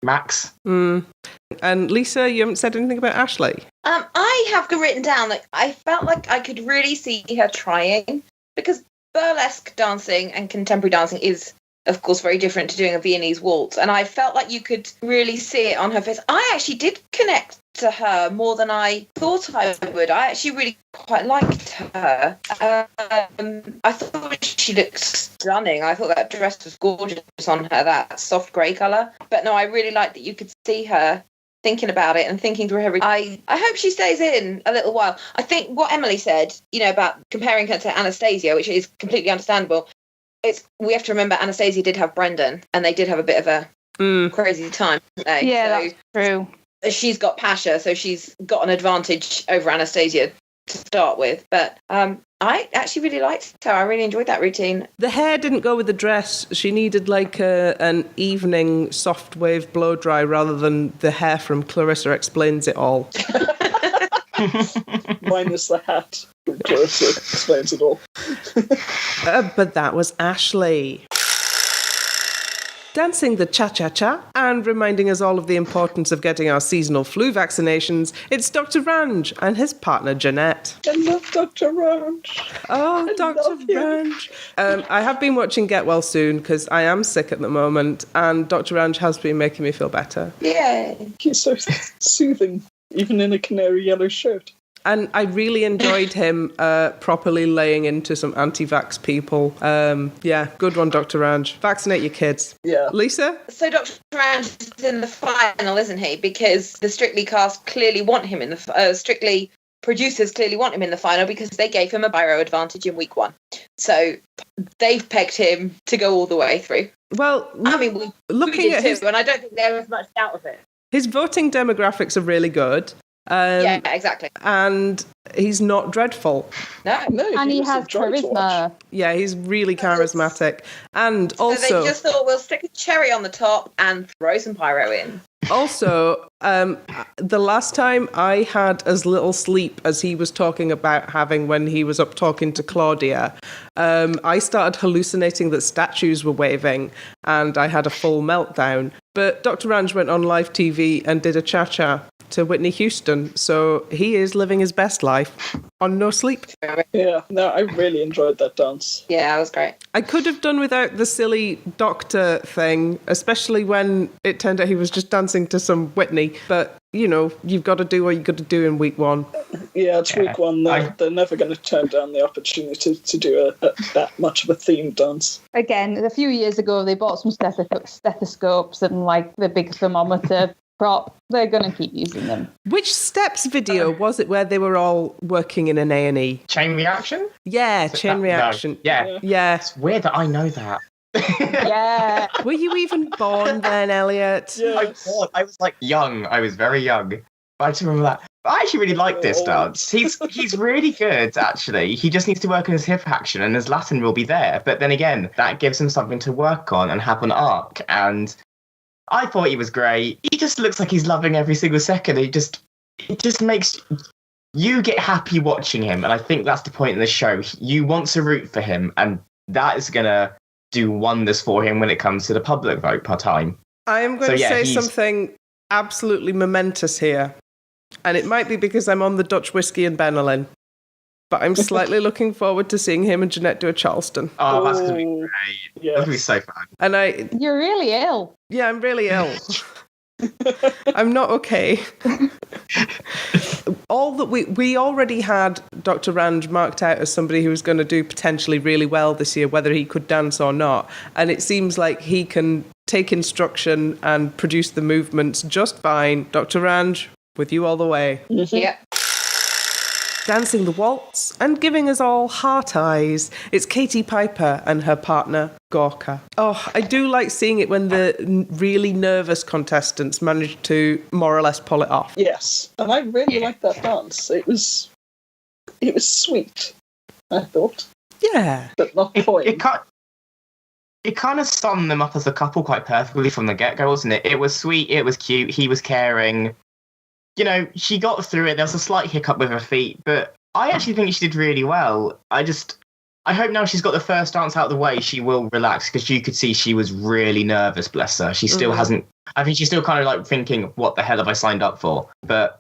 max. And Lisa, you haven't said anything about Ashley? I have written down that I felt like I could really see her trying, because burlesque dancing and contemporary dancing is, of course, very different to doing a Viennese waltz. And I felt like you could really see it on her face. I actually did connect to her more than I thought I would. I actually really quite liked her. I thought she looked stunning. I thought that dress was gorgeous on her, that soft grey colour. But no, I really liked that you could see her thinking about it and thinking through her. I hope she stays in a little while. I think what Emily said, about comparing her to Anastasia, which is completely understandable, we have to remember Anastasia did have Brendan, and they did have a bit of a crazy time, didn't they? Yeah, that's true. She's got Pasha, so she's got an advantage over Anastasia to start with. But I actually really liked her. I really enjoyed that routine. The hair didn't go with the dress. She needed like an evening soft wave blow dry rather than the hair from Clarissa Explains It All. Minus the hat from Clarissa Explains It All. But that was Ashley. Dancing the cha-cha-cha and reminding us all of the importance of getting our seasonal flu vaccinations, it's Dr. Ranj and his partner Jeanette. I love Dr. Ranj. Oh, Dr. Ranj. I have been watching Get Well Soon because I am sick at the moment, and Dr. Ranj has been making me feel better. Yeah. He's so soothing, even in a canary yellow shirt. And I really enjoyed him properly laying into some anti-vax people. Yeah, good one, Dr. Ranj. Vaccinate your kids. Yeah. Lisa? So Dr. Ranj is in the final, isn't he? Because the Strictly cast clearly want him in the Strictly producers clearly want him in the final because they gave him a biro advantage in week 1. So they've pegged him to go all the way through. Well, I mean, we looking did at his, too, and I don't think there was much doubt of it. his voting demographics are really good. Yeah, exactly. And he's not dreadful. No. And he was a has joy to watch. charisma. Yeah, he's really charismatic. And So also, they just thought, we'll stick a cherry on the top and throw some pyro in. also, the last time I had as little sleep as he was talking about having when he was up talking to Claudia, I started hallucinating that statues were waving and I had a full meltdown. But Dr. Ranj went on live TV and did a cha-cha to Whitney Houston, so he is living his best life on no sleep. Yeah, no, I really enjoyed that dance. Yeah, that was great. I could have done without the silly doctor thing, especially when it turned out he was just dancing to some Whitney, but you know, you've got to do what you've got to do in week 1. Yeah, it's week 1. They're never going to turn down the opportunity to do that much of a themed dance. Again, a few years ago, they bought some stethoscopes and like the big thermometer prop. They're going to keep using them. Which Steps video was it where they were all working in an A&E? Chain reaction? Yeah, Chain Reaction. No. Yeah. Yeah. It's weird that I know that. Yeah. Were you even born then, Elliot? Yes. I was like young. I was very young. But I just remember that. But I actually really like this dance. He's really good, actually. He just needs to work on his hip action and his Latin will be there. But then again, that gives him something to work on and have an arc. And I thought he was great. He just looks like he's loving every single second. It just makes you get happy watching him. And I think that's the point in the show. You want to root for him. And that is going to do wonders for him when it comes to the public vote per time. I am going to say something absolutely momentous here. And it might be because I'm on the Dutch whiskey and Benelin. But I'm slightly looking forward to seeing him and Jeanette do a Charleston. Oh, that's going to be great. Yes. That's going to be so fun. And You're really ill. yeah, I'm really ill. I'm not okay. All that we already had Dr. Ranj marked out as somebody who was going to do potentially really well this year, whether he could dance or not. And it seems like he can take instruction and produce the movements just fine. Dr. Ranj, with you all the way. Mm-hmm. Yeah. Dancing the waltz and giving us all heart eyes. It's Katie Piper and her partner, Gorka. Oh, I do like seeing it when the really nervous contestants manage to more or less pull it off. Yes, and I really liked that dance. It was sweet, I thought, Yeah. but not cloying. It kind of summed them up as a couple quite perfectly from the get-go, wasn't it? It was sweet, it was cute, he was caring. You know, she got through it. There was a slight hiccup with her feet, but I actually think she did really well. I hope now she's got the first dance out of the way, she will relax, because you could see she was really nervous, bless her. She still hasn't... I think she's still kind of like thinking, what the hell have I signed up for? But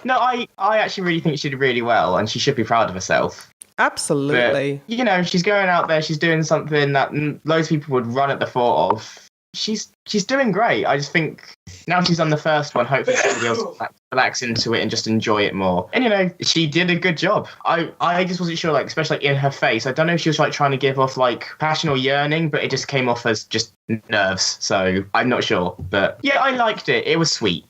no, I actually really think she did really well, and she should be proud of herself. Absolutely. But, you know, she's going out there, she's doing something that loads of people would run at the thought of. She's doing great. I just think now she's on the first one, hopefully she'll be able to relax into it and just enjoy it more. And, you know, she did a good job. I just wasn't sure, like, especially in her face. I don't know if she was, like, trying to give off, like, passion or yearning, but it just came off as just nerves. So I'm not sure. But, yeah, I liked it. It was sweet.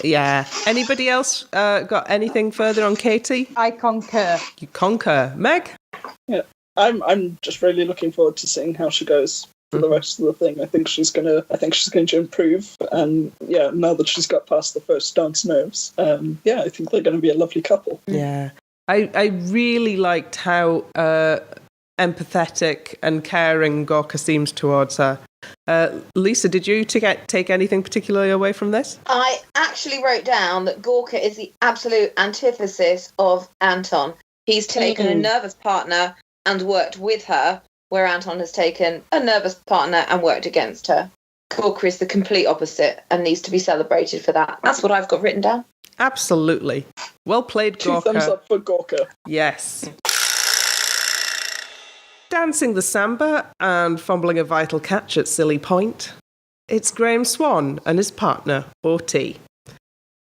Yeah. Anybody else got anything further on Katie? I concur. You concur. Meg? Yeah, I'm just really looking forward to seeing how she goes for the rest of the thing. I think she's going to improve, and yeah, now that she's got past the first dance nerves, yeah, I think they're going to be a lovely couple. Yeah. I really liked how empathetic and caring Gorka seems towards her. Lisa, did you take anything particularly away from this? I actually wrote down that Gorka is the absolute antithesis of Anton. He's taken a nervous partner and worked with her, where Anton has taken a nervous partner and worked against her. Gorka is the complete opposite and needs to be celebrated for that. That's what I've got written down. Absolutely. Well played, Gorka. 2 thumbs up for Gorka. Yes. Dancing the samba and fumbling a vital catch at Silly Point. It's Graeme Swann and his partner, OT.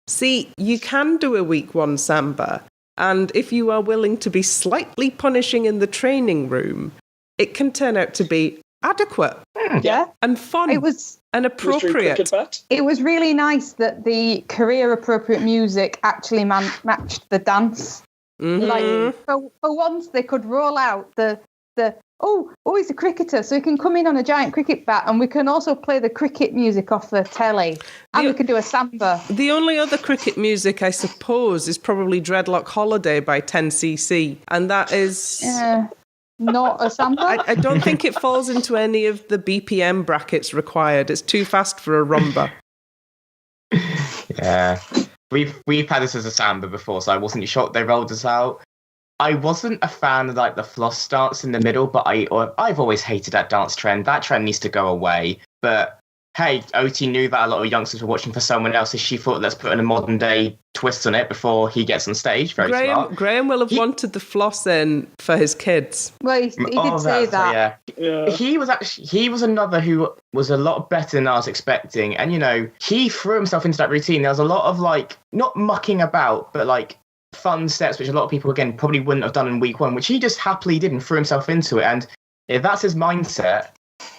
See, you can do a week 1 samba, And if you are willing to be slightly punishing in the training room, it can turn out to be adequate. Yeah. And fun. It was and appropriate. It was really nice that the career-appropriate music actually matched the dance. Mm-hmm. Like, for once, they could roll out the he's a cricketer, so he can come in on a giant cricket bat, and we can also play the cricket music off the telly, and we can do a samba. The only other cricket music, I suppose, is probably Dreadlock Holiday by 10cc, and that is... not a samba? I don't think it falls into any of the BPM brackets required. It's too fast for a rumba. Yeah. We've had this as a samba before, so I wasn't shocked they rolled us out. I wasn't a fan of like the floss dance in the middle, but I've always hated that dance trend. That trend needs to go away. But hey, OT knew that a lot of youngsters were watching for someone else, so she thought, let's put in a modern day twist on it before he gets on stage. Very smart. Graeme will have wanted the floss in for his kids. Well, he did say that. Yeah. He was another who was a lot better than I was expecting, and he threw himself into that routine. There was a lot of like not mucking about, but like fun steps, which a lot of people again probably wouldn't have done in week one, which he just happily did and threw himself into it. And if that's his mindset,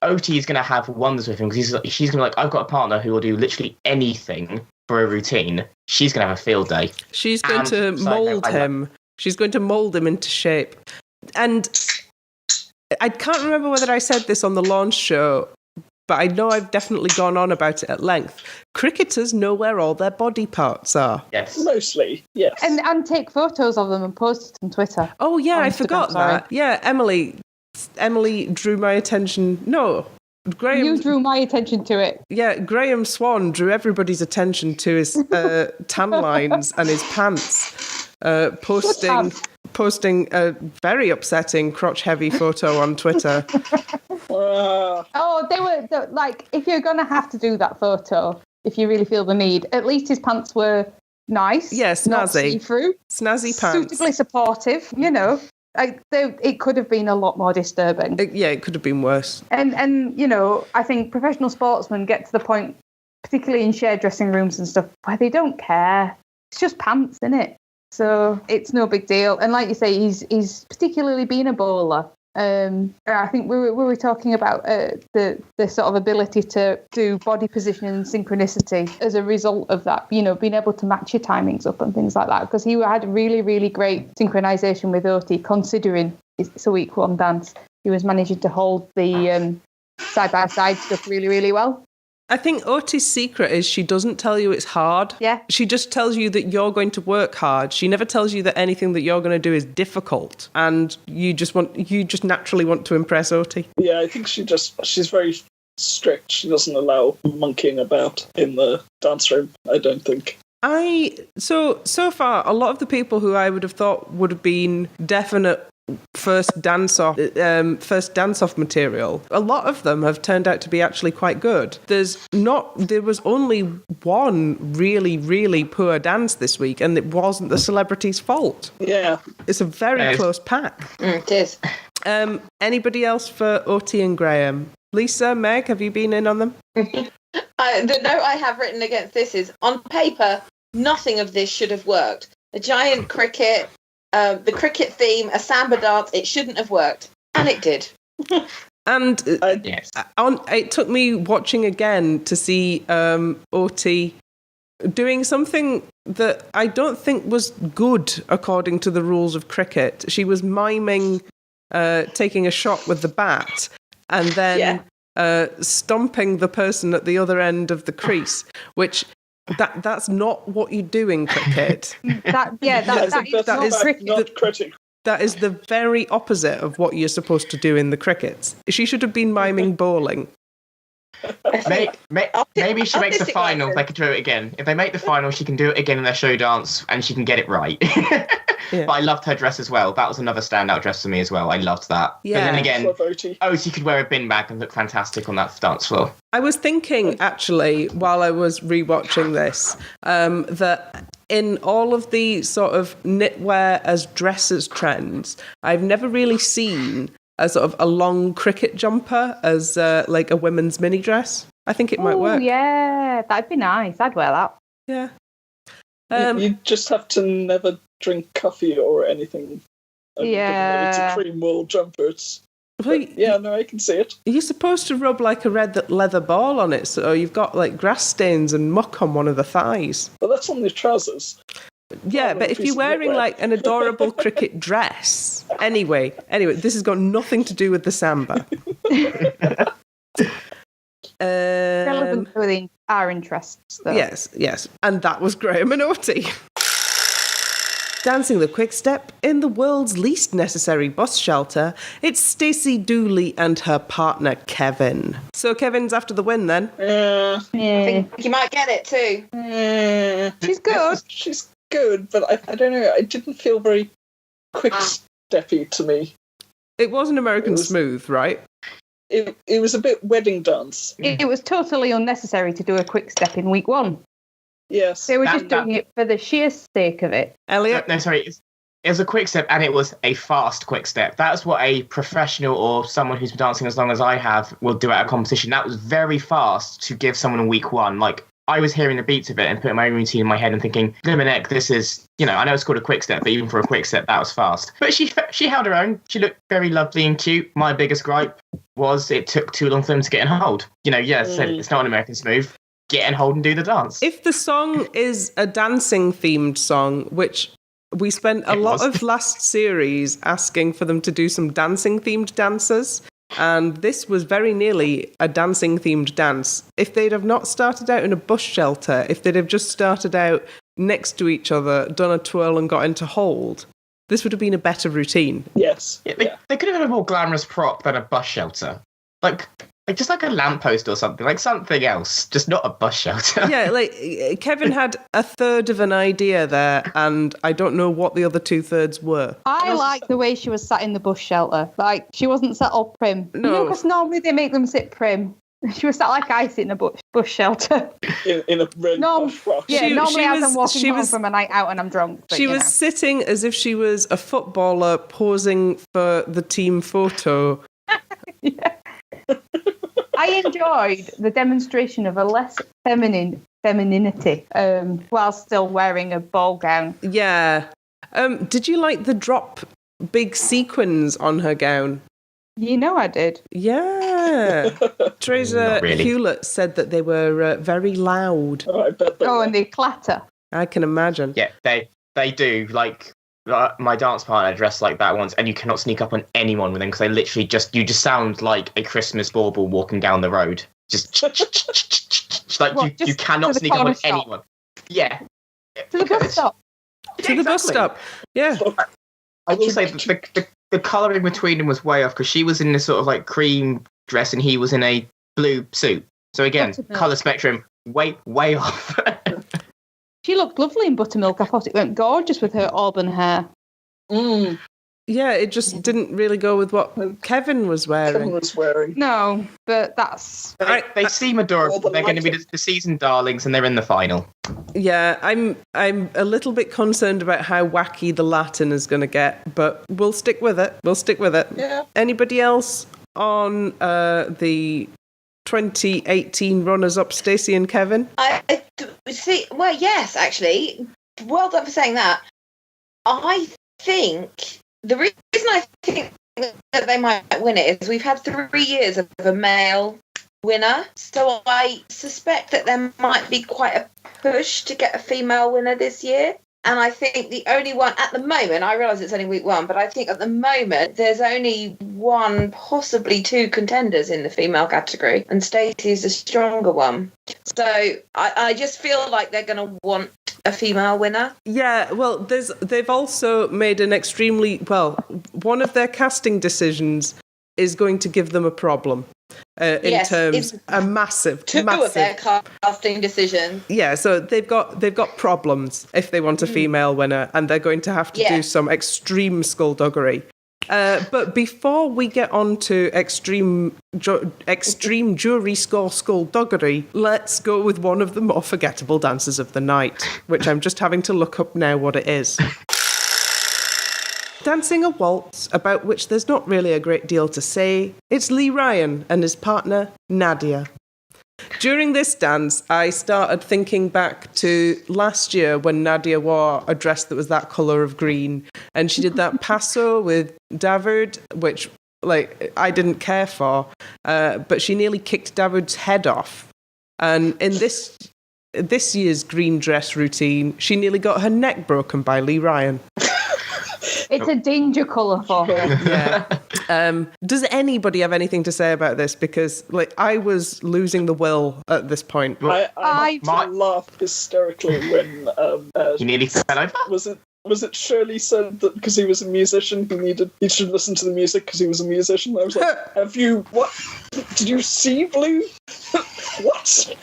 OT is going to have wonders with him, because she's going to be like, I've got a partner who will do literally anything for a routine. She's going to have a field day. She's going to mould him. She's going to mould him into shape. And I can't remember whether I said this on the launch show, but I know I've definitely gone on about it at length. Cricketers know where all their body parts are. Yes. Mostly, yes. And take photos of them and post it on Twitter. Oh, yeah, I forgot that. Yeah, Emily drew my attention. No, Graeme. You drew my attention to it. Yeah, Graeme Swann drew everybody's attention to his tan lines and his pants, posting a very upsetting crotch-heavy photo on Twitter. They were like, if you're going to have to do that photo, if you really feel the need, at least his pants were nice. Yeah, snazzy. Not see-through. Snazzy pants. Suitably supportive, it could have been a lot more disturbing. It could have been worse. And I think professional sportsmen get to the point, particularly in shared dressing rooms and stuff, where they don't care. It's just pants, isn't it? So it's no big deal. And like you say, he's particularly being a bowler. I think we were talking about the sort of ability to do body positioning and synchronicity as a result of that, being able to match your timings up and things like that, because he had really, really great synchronization with OT, considering it's a week one dance. He was managing to hold the side-by-side stuff really, really well. I think Oti's secret is she doesn't tell you it's hard. Yeah. She just tells you that you're going to work hard. She never tells you that anything that you're going to do is difficult, and you just naturally want to impress Oti. Yeah, I think she's very strict. She doesn't allow monkeying about in the dance room, I don't think. So far, a lot of the people who I would have thought would have been definite first dance off material, a lot of them have turned out to be actually quite good. There was only one really, really poor dance this week, and it wasn't the celebrity's fault. Yeah. It's a very close pack. It is. Anybody else for Oti and Graeme? Lisa, Meg, have you been in on them? The note I have written against this is, on paper, nothing of this should have worked. A giant cricket, the cricket theme, a samba dance, it shouldn't have worked. And it did. And yes. It took me watching again to see Oti doing something that I don't think was good according to the rules of cricket. She was miming taking a shot with the bat and then stomping the person at the other end of the crease, which... That's not what you do in cricket. Not cricket. That is the very opposite of what you're supposed to do in the crickets. She should have been miming bowling. Maybe she makes the final. They could do it again. If they make the final, she can do it again in their show dance, and she can get it right. Yeah. But I loved her dress as well. That was another standout dress for me as well. I loved that. Yeah. But then again, Oti could wear a bin bag and look fantastic on that dance floor. I was thinking, actually, while I was rewatching this, that in all of the sort of knitwear as dresses trends, I've never really seen a sort of a long cricket jumper as like a women's mini dress. I think it might work. Yeah, that'd be nice. I'd wear that. Yeah. You just have to never drink coffee or anything. It's a cream wool jumper. I can see it. You're supposed to rub like a red leather ball on it, so you've got like grass stains and muck on one of the thighs. But that's on the trousers. Yeah, but if you're wearing like an adorable cricket dress, anyway, this has got nothing to do with the samba. Relevant to our interests, though. Yes, and that was Graham and Otie. Dancing the quick step in the world's least necessary bus shelter, it's Stacey Dooley and her partner Kevin. So Kevin's after the win then? I think you might get it too. She's good. She's good, but I don't know. It didn't feel very quick-steppy to me. It was an American Smooth, right? It was a bit wedding dance. It was totally unnecessary to do a quick step in week 1. Yes. They were just doing it for the sheer sake of it. Elliot? No, sorry. It was a quick step, and it was a fast quick step. That's what a professional or someone who's been dancing as long as I have will do at a competition. That was very fast to give someone in week 1. Like, I was hearing the beats of it and putting my own routine in my head and thinking, Glimeneck, this is, I know it's called a quick step, but even for a quick step, that was fast. But she held her own. She looked very lovely and cute. My biggest gripe was it took too long for them to get in hold. It's not an American Smooth. Get in hold and do the dance. If the song is a dancing-themed song, which we spent a lot of last series asking for them to do some dancing-themed dances, and this was very nearly a dancing-themed dance. If they'd have not started out in a bus shelter, if they'd have just started out next to each other, done a twirl and got into hold, this would have been a better routine. Yes. They could have had a more glamorous prop than a bus shelter. Like just like a lamppost or something, like something else, just not a bus shelter. Yeah, like Kevin had a third of an idea there, and I don't know what the other 2/3 were. I like the way she was sat in the bus shelter. Like, she wasn't sat all prim. No. Because normally they make them sit prim. She was sat like ice in a bush shelter. In a red frock. Yeah, normally as I'm walking home was, from a night out and I'm drunk. But, she was sitting as if she was a footballer posing for the team photo. Yeah. I enjoyed the demonstration of a less femininity while still wearing a ball gown. Yeah. Did you like the drop big sequins on her gown? I did. Yeah. Teresa Hewlett said that they were very loud. Oh, I bet they were. And they clatter. I can imagine. Yeah, they do. Like, my dance partner dressed like that once, and you cannot sneak up on anyone with them because they literally you just sound like a Christmas bauble walking down the road. Just like you cannot sneak up on anyone. Yeah. To the bus stop. To the bus stop. Yeah. I will say the colouring between them was way off because she was in this sort of like cream dress and he was in a blue suit. So again, colour spectrum way off. She looked lovely in buttermilk. I thought it went gorgeous with her auburn hair. Yeah, it just didn't really go with what Kevin was wearing. No, but that's... They seem adorable. They're going to be the season darlings and they're in the final. Yeah, I'm a little bit concerned about how wacky the Latin is going to get, but we'll stick with it. Yeah. Anybody else on the 2018 runners-up, Stacey and Kevin? I see. Well, yes, actually. Well done for saying that. I think the reason I think that they might win it is we've had 3 years of a male winner, so I suspect that there might be quite a push to get a female winner this year. And I think the only one at the moment, I realise it's only week 1, but I think at the moment there's only 1, possibly 2 contenders in the female category, and Stacey's the stronger one. So I just feel like they're going to want a female winner. Yeah, well, they've also made one of their casting decisions is going to give them a problem. A massive two of their casting decisions. Yeah, so they've got problems if they want a female winner, and they're going to have to do some extreme skullduggery. But before we get on to extreme jury score skullduggery, let's go with one of the more forgettable dances of the night, which I'm just having to look up now what it is. Dancing a waltz, about which there's not really a great deal to say, it's Lee Ryan and his partner, Nadia. During this dance, I started thinking back to last year when Nadia wore a dress that was that colour of green, and she did that passo with David, which I didn't care for, but she nearly kicked David's head off. And in this year's green dress routine, she nearly got her neck broken by Lee Ryan. It's a danger colour for her. Yeah. Does anybody have anything to say about this? Because I was losing the will at this point. I laughed hysterically when he nearly fell over. Was it Shirley said that because he was a musician, he should listen to the music because he was a musician? I was like, have you what? Did you see Blue? What?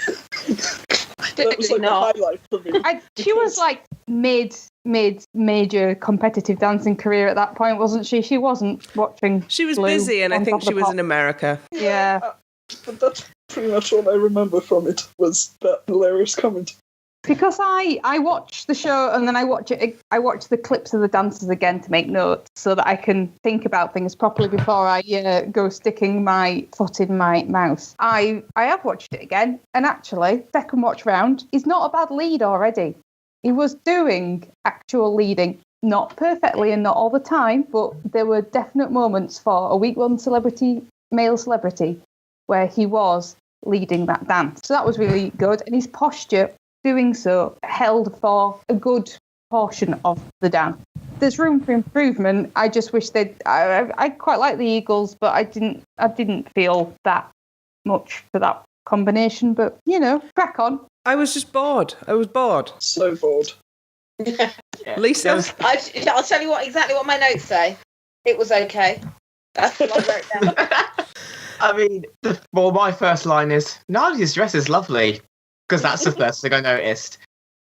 That was like a highlight for me. She was like major competitive dancing career at that point, wasn't she? She wasn't watching. She was Blue busy, and I think she was pop. in America. Yeah. But that's pretty much all I remember from it was that hilarious comment. Because I watch the show and then I watch the clips of the dances again to make notes so that I can think about things properly before I go sticking my foot in my mouth. I have watched it again, and actually, second watch round, he's not a bad lead already. He was doing actual leading, not perfectly and not all the time, but there were definite moments for a week one male celebrity, where he was leading that dance. So that was really good, and his posture doing so held for a good portion of the dance. There's room for improvement. I just wish I quite like the Eagles, but I didn't feel that much for that combination. But crack on. I was just bored. I was bored. So bored. Yeah. Lisa? I'll tell you exactly what my notes say. It was okay. That's what I wrote down. I mean, my first line is, Nadia's dress is lovely. Because that's the first thing I noticed.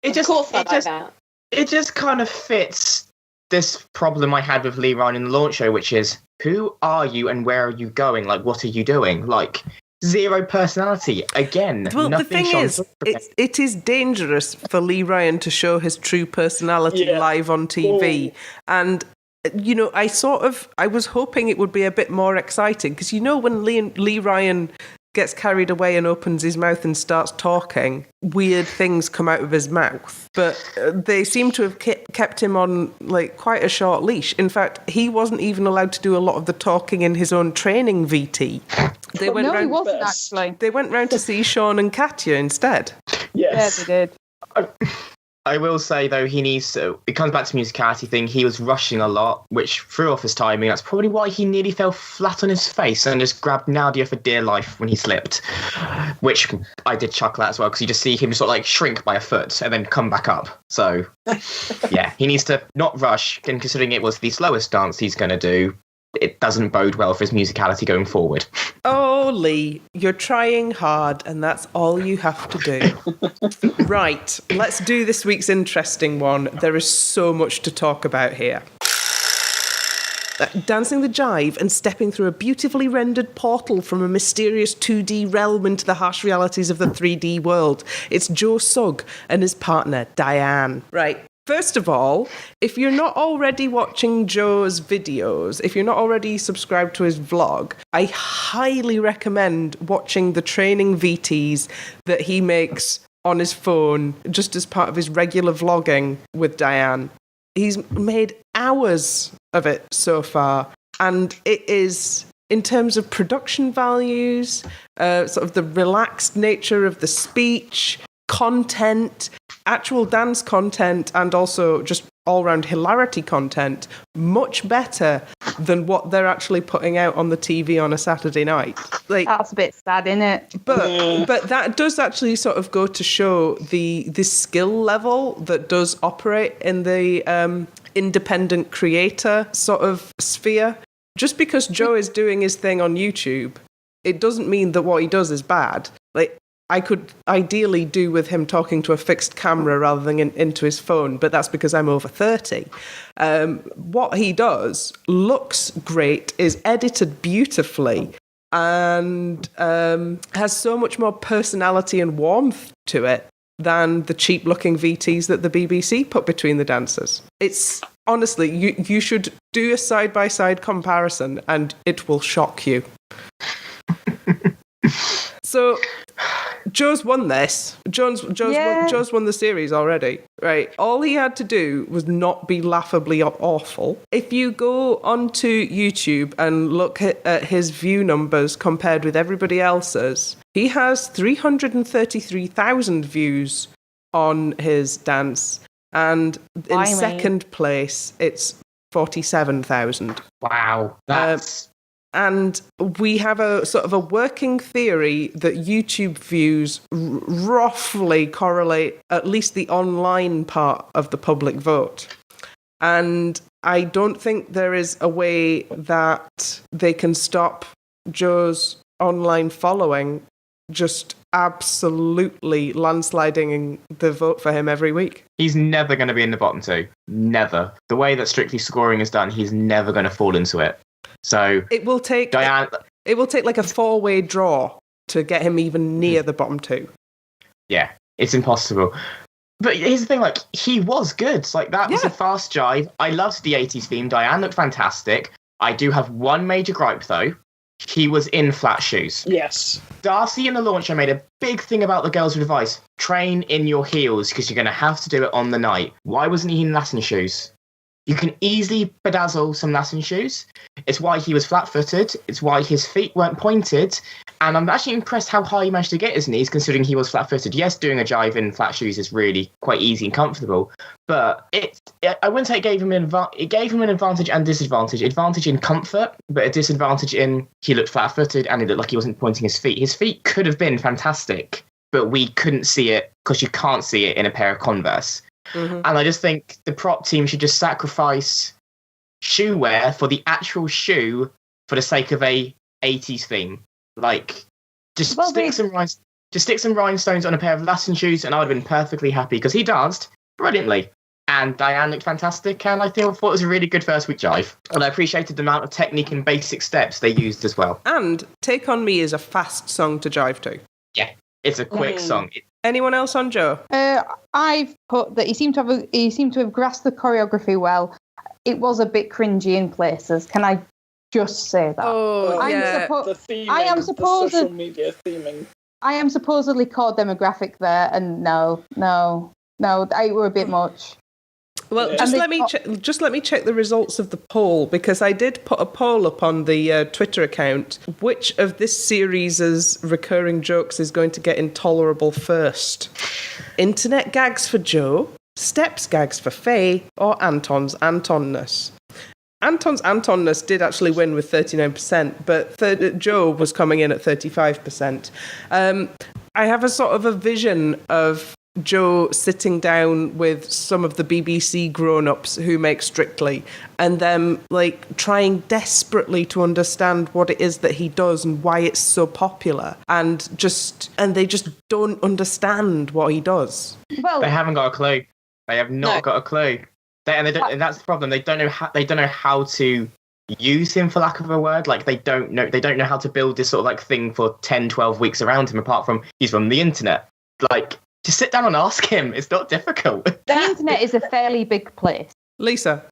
It just kind of fits this problem I had with Lee Ryan in the launch show, which is, who are you and where are you going? What are you doing? Zero personality. Again, well, the thing is, it is dangerous for Lee Ryan to show his true personality live on TV. And I was hoping it would be a bit more exciting, because when Lee Ryan gets carried away and opens his mouth and starts talking, weird things come out of his mouth. But they seem to have kept him on quite a short leash. In fact, he wasn't even allowed to do a lot of the talking in his own training VT. He wasn't actually. They went round to see Sean and Katya instead. Yes. Yeah, they did. I will say, though, it comes back to the musicality thing. He was rushing a lot, which threw off his timing. That's probably why he nearly fell flat on his face and just grabbed Nadia for dear life when he slipped, which I did chuckle at as well, because you just see him sort of shrink by a foot and then come back up. So, yeah, he needs to not rush, and considering it was the slowest dance he's going to do, it doesn't bode well for his musicality going forward. Oh, Lee, you're trying hard, and that's all you have to do. Right, let's do this week's interesting one. There is so much to talk about here. Dancing the jive and stepping through a beautifully rendered portal from a mysterious 2D realm into the harsh realities of the 3D world. It's Joeugg and his partner, Diane. Right. First of all, if you're not already watching Joe's videos, if you're not already subscribed to his vlog, I highly recommend watching the training VTs that he makes on his phone just as part of his regular vlogging with Diane. He's made hours of it so far, and it is, in terms of production values, sort of the relaxed nature of the speech, content, actual dance content, and also just all-round hilarity content, much better than what they're actually putting out on the TV on a Saturday night. That's a bit sad, isn't it? But that does actually sort of go to show the skill level that does operate in the independent creator sort of sphere. Just because Joe is doing his thing on YouTube, it doesn't mean that what he does is bad. I could ideally do with him talking to a fixed camera rather than into his phone, but that's because I'm over 30. What he does looks great, is edited beautifully, and has so much more personality and warmth to it than the cheap-looking VTs that the BBC put between the dancers. It's, honestly, you should do a side-by-side comparison, and it will shock you. So, Joe's won this. Joe's won the series already, right? All he had to do was not be laughably awful. If you go onto YouTube and look at his view numbers compared with everybody else's, he has 333,000 views on his dance, and in second place, it's 47,000. Wow, that's... And we have a sort of a working theory that YouTube views roughly correlate at least the online part of the public vote. And I don't think there is a way that they can stop Joe's online following just absolutely landsliding the vote for him every week. He's never going to be in the bottom two. Never. The way that Strictly Scoring is done, he's never going to fall into it. So it will take like a 4-way draw to get him even near the bottom two. Yeah, it's impossible. But here's the thing, like, he was good. Like, that was a fast jive. I loved the 80s theme. Diane looked fantastic. I do have one major gripe, though. He was in flat shoes. Yes. Darcy in the launcher made a big thing about the girls with advice. Train in your heels, because you're going to have to do it on the night. Why wasn't he in Latin shoes? You can easily bedazzle some Latin shoes. It's why he was flat-footed. It's why his feet weren't pointed. And I'm actually impressed how high he managed to get his knees, considering he was flat-footed. Yes, doing a jive in flat shoes is really quite easy and comfortable. But I wouldn't say it gave him an advantage and disadvantage. Advantage in comfort, but a disadvantage in he looked flat-footed and he looked like he wasn't pointing his feet. His feet could have been fantastic, but we couldn't see it because you can't see it in a pair of Converse. Mm-hmm. And I just think the prop team should just sacrifice shoe wear for the actual shoe for the sake of a 80s theme. Like, just stick some rhinestones on a pair of Latin shoes and I would have been perfectly happy because he danced brilliantly. And Diane looked fantastic, and I thought it was a really good first week jive. And I appreciated the amount of technique and basic steps they used as well. And Take On Me is a fast song to jive to. Yeah, it's a quick song. Anyone else on Joe? I've put that he seemed to have grasped the choreography well. It was a bit cringy in places. Can I just say that? Oh, yeah. The theming, the social media theming. I am supposedly core demographic there, and no, they were a bit much. Well, just let me check the results of the poll, because I did put a poll up on the Twitter account. Which of this series' recurring jokes is going to get intolerable first? Internet gags for Joe, Steps gags for Faye, or Anton's Antonness? Anton's Antonness did actually win with 39%, but Joe was coming in at 35%. I have a sort of a vision of Joe sitting down with some of the BBC grownups who make Strictly, and them like trying desperately to understand what it is that he does and why it's so popular, and they just don't understand what he does. Well, they haven't got a clue. They have not got a clue. And that's the problem. They don't know how to use him, for lack of a word. Like, they don't know how to build this sort of like thing for 10, 12 weeks around him, apart from he's from the internet. Like, just sit down and ask him. It's not difficult. The internet is a fairly big place. Lisa.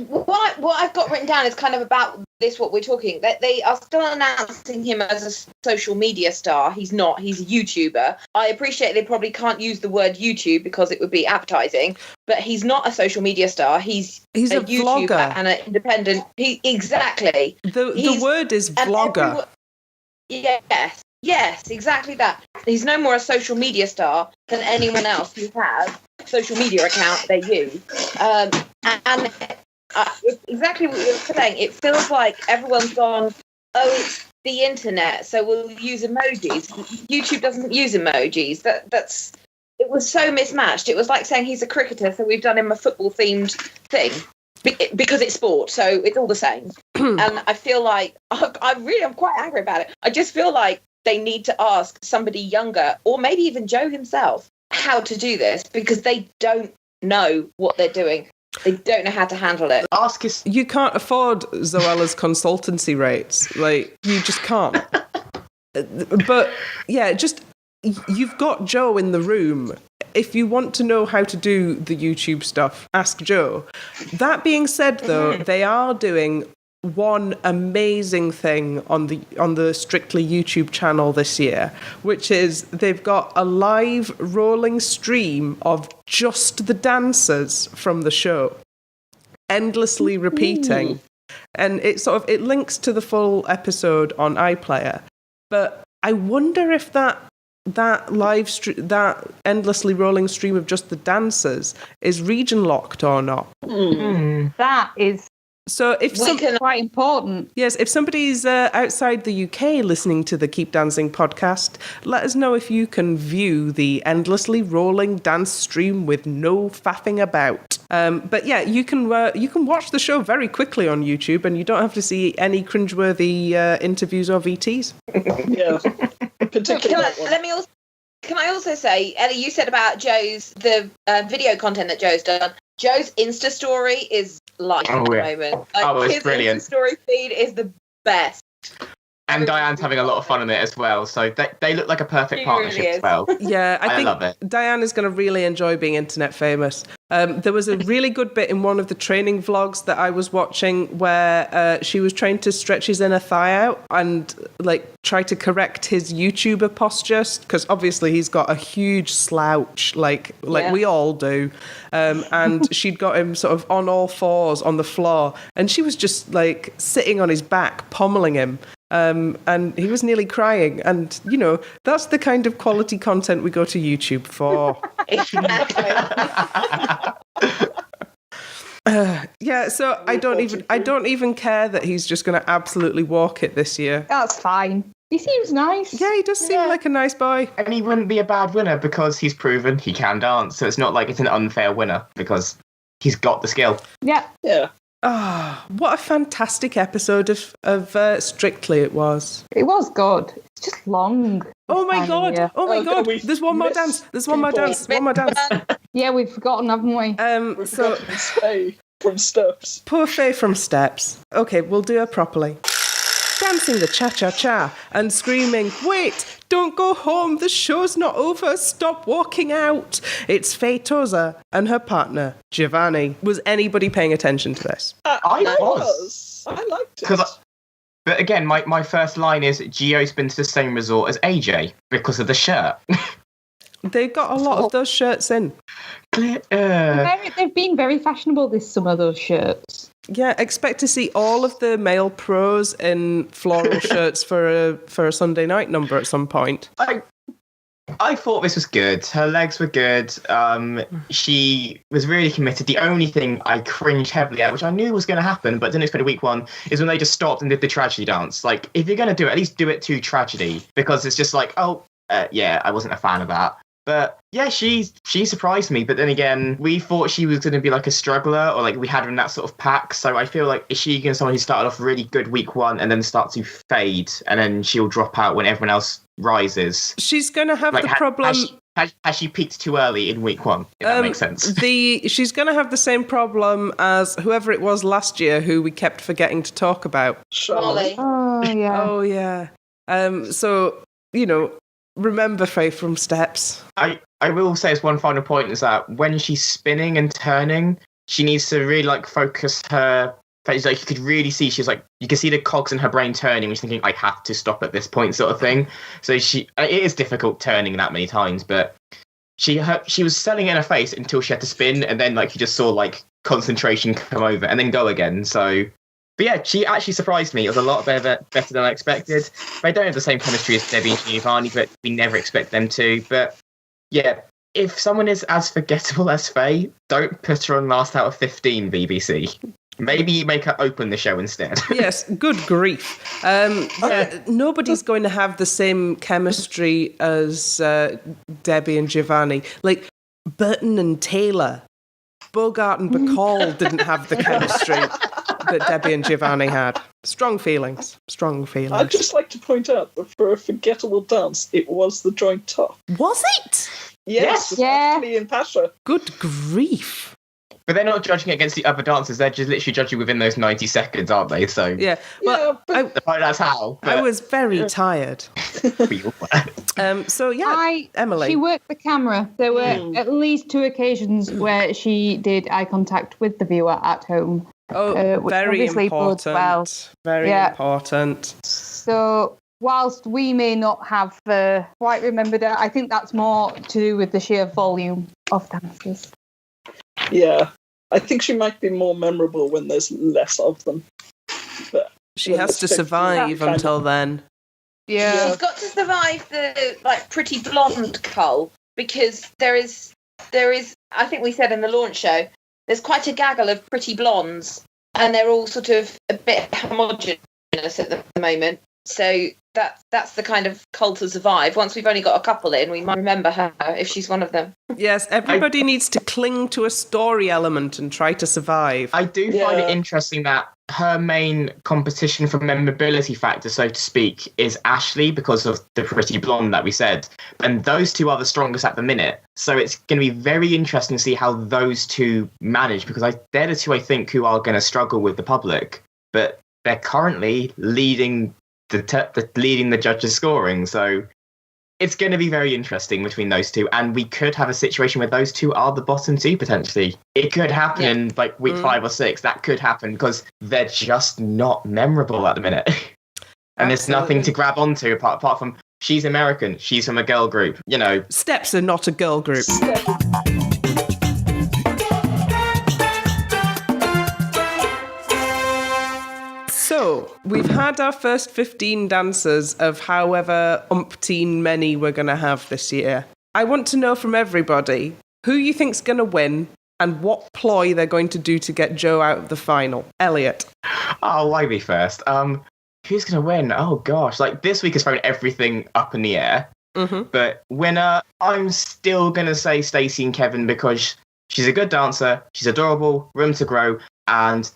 What I've got written down is kind of about this, what we're talking. That they are still announcing him as a social media star. He's not. He's a YouTuber. I appreciate they probably can't use the word YouTube because it would be advertising, but he's not a social media star. He's a YouTuber vlogger and an independent. Exactly. The word is vlogger. Yes, exactly that. He's no more a social media star than anyone else who has a social media account they use. And exactly what you're saying, it feels like everyone's gone, it's the internet, so we'll use emojis. YouTube doesn't use emojis. It was so mismatched. It was like saying he's a cricketer, so we've done him a football-themed thing. Because it's sport, so it's all the same. And I feel like, I'm quite angry about it. I just feel like they need to ask somebody younger, or maybe even Joe himself, how to do this, because they don't know what they're doing. They don't know how to handle it. You can't afford Zoella's consultancy rates. Like, you just can't. But, yeah, you've got Joe in the room. If you want to know how to do the YouTube stuff, ask Joe. That being said, though, they are doing one amazing thing on the Strictly YouTube channel this year, which is they've got a live rolling stream of just the dancers from the show, endlessly repeating. And it links to the full episode on iPlayer. But I wonder if that endlessly rolling stream of just the dancers is region locked or not. That is So if quite important. Yes, if somebody's outside the UK listening to the Keep Dancing podcast, let us know if you can view the endlessly rolling dance stream with no faffing about. But yeah, you can watch the show very quickly on YouTube, and you don't have to see any cringeworthy interviews or VTs. Yeah, particularly. Can I also say, Ellie, you said about the video content that Joe's done. Joe's Insta story is life at the moment. It's his brilliant. Insta story feed is the best. And Diane's having a lot of fun on it as well. So they look like a perfect She partnership really as well. Yeah, I think love it. Diane is going to really enjoy being internet famous. There was a really good bit in one of the training vlogs that I was watching where she was trying to stretch his inner thigh out and try to correct his YouTuber posture, because obviously he's got a huge slouch, like we all do. And she'd got him sort of on all fours on the floor, and she was just sitting on his back, pommeling him. And he was nearly crying. And, that's the kind of quality content we go to YouTube for. So I don't even care that he's just going to absolutely walk it this year. That's fine. He seems nice. Yeah, he does seem like a nice boy. And he wouldn't be a bad winner because he's proven he can dance. So it's not like it's an unfair winner because he's got the skill. Yeah. Yeah. Ah, what a fantastic episode of Strictly it was. It was good. It's just long. Oh my god! Oh my god! There's one more dance. There's one more dance. One more dance. Yeah, we've forgotten, haven't we? We've forgotten Faye from Steps. Poor Faye from Steps. Okay, we'll do her properly. Dancing the cha-cha-cha and screaming, "Wait, don't go home, the show's not over, stop walking out." It's Faye Toza and her partner, Giovanni. Was anybody paying attention to this? I was. I liked it. But again, my first line is, Gio's been to the same resort as AJ because of the shirt. They've got a lot of those shirts in. They've been very fashionable this summer, those shirts. Yeah, expect to see all of the male pros in floral shirts for a Sunday night number at some point. I thought this was good. Her legs were good. She was really committed. The only thing I cringed heavily at, which I knew was going to happen, but didn't expect week one, is when they just stopped and did the tragedy dance. If you're going to do it, at least do it to tragedy, because it's just I wasn't a fan of that. But yeah, she surprised me. But then again, we thought she was going to be a struggler, or we had her in that sort of pack. So I feel is she going to be someone who started off really good week one and then start to fade, and then she'll drop out when everyone else rises? She's going to have the problem. Has she peaked too early in week one? If that makes sense. She's going to have the same problem as whoever it was last year who we kept forgetting to talk about. Molly. Oh, yeah. Oh, yeah. So, remember Faye from Steps. I will say as one final point is that when she's spinning and turning, she needs to really focus her face. You could really see you can see the cogs in her brain turning, when she's thinking, I have to stop at this point, sort of thing. So it is difficult turning that many times, but she was selling in her face until she had to spin, and then you just saw concentration come over and then go again. So. But yeah, she actually surprised me. It was a lot better than I expected. They don't have the same chemistry as Debbie and Giovanni, but we never expect them to. But yeah, if someone is as forgettable as Faye, don't put her on last out of 15, BBC. Maybe make her open the show instead. Yes, good grief. Nobody's going to have the same chemistry as Debbie and Giovanni. Burton and Taylor, Bogart and Bacall didn't have the chemistry that Debbie and Giovanni had. Strong feelings. I'd just like to point out that for a forgettable dance, it was the joint top. Was it? Yes. Actually in Pasha. Good grief. But they're not judging it against the other dancers. They're just literally judging within those 90 seconds, aren't they? So yeah. Well, that's how. But I was very tired. So yeah, Emily. She worked the camera. There were at least 2 occasions where she did eye contact with the viewer at home. which very obviously bodes important. well. Very Yeah. important. So whilst we may not have quite remembered it, I think that's more to do with the sheer volume of dancers. Yeah, I think she might be more memorable when there's less of them. But She when has to there's 50, survive kind until of- then. Yeah. She's got to survive the pretty blonde cull, because there is I think we said in the launch show, there's quite a gaggle of pretty blondes, and they're all sort of a bit homogenous at the moment. So that's the kind of cull to survive. Once we've only got a couple in, we might remember her if she's one of them. Yes, everybody needs to cling to a story element and try to survive. I do find it interesting that her main competition for memorability factor, so to speak, is Ashley, because of the pretty blonde that we said. And those two are the strongest at the minute. So it's going to be very interesting to see how those two manage, because they're the two I think who are going to struggle with the public. But they're currently leading the judges' scoring. So it's going to be very interesting between those two, and we could have a situation where those two are the bottom two potentially. It could happen in like week 5 or 6. That could happen because they're just not memorable at the minute. And there's nothing to grab onto apart from she's American, she's from a girl group, you know. Steps are not a girl group. So, we've had our first 15 dancers of however umpteen many we're going to have this year. I want to know from everybody who you think's going to win and what ploy they're going to do to get Joe out of the final. Elliot. Oh, why me first? Who's going to win? Oh, gosh. Like, this week has thrown everything up in the air. Mm-hmm. But winner, I'm still going to say Stacey and Kevin, because she's a good dancer, she's adorable, room to grow, and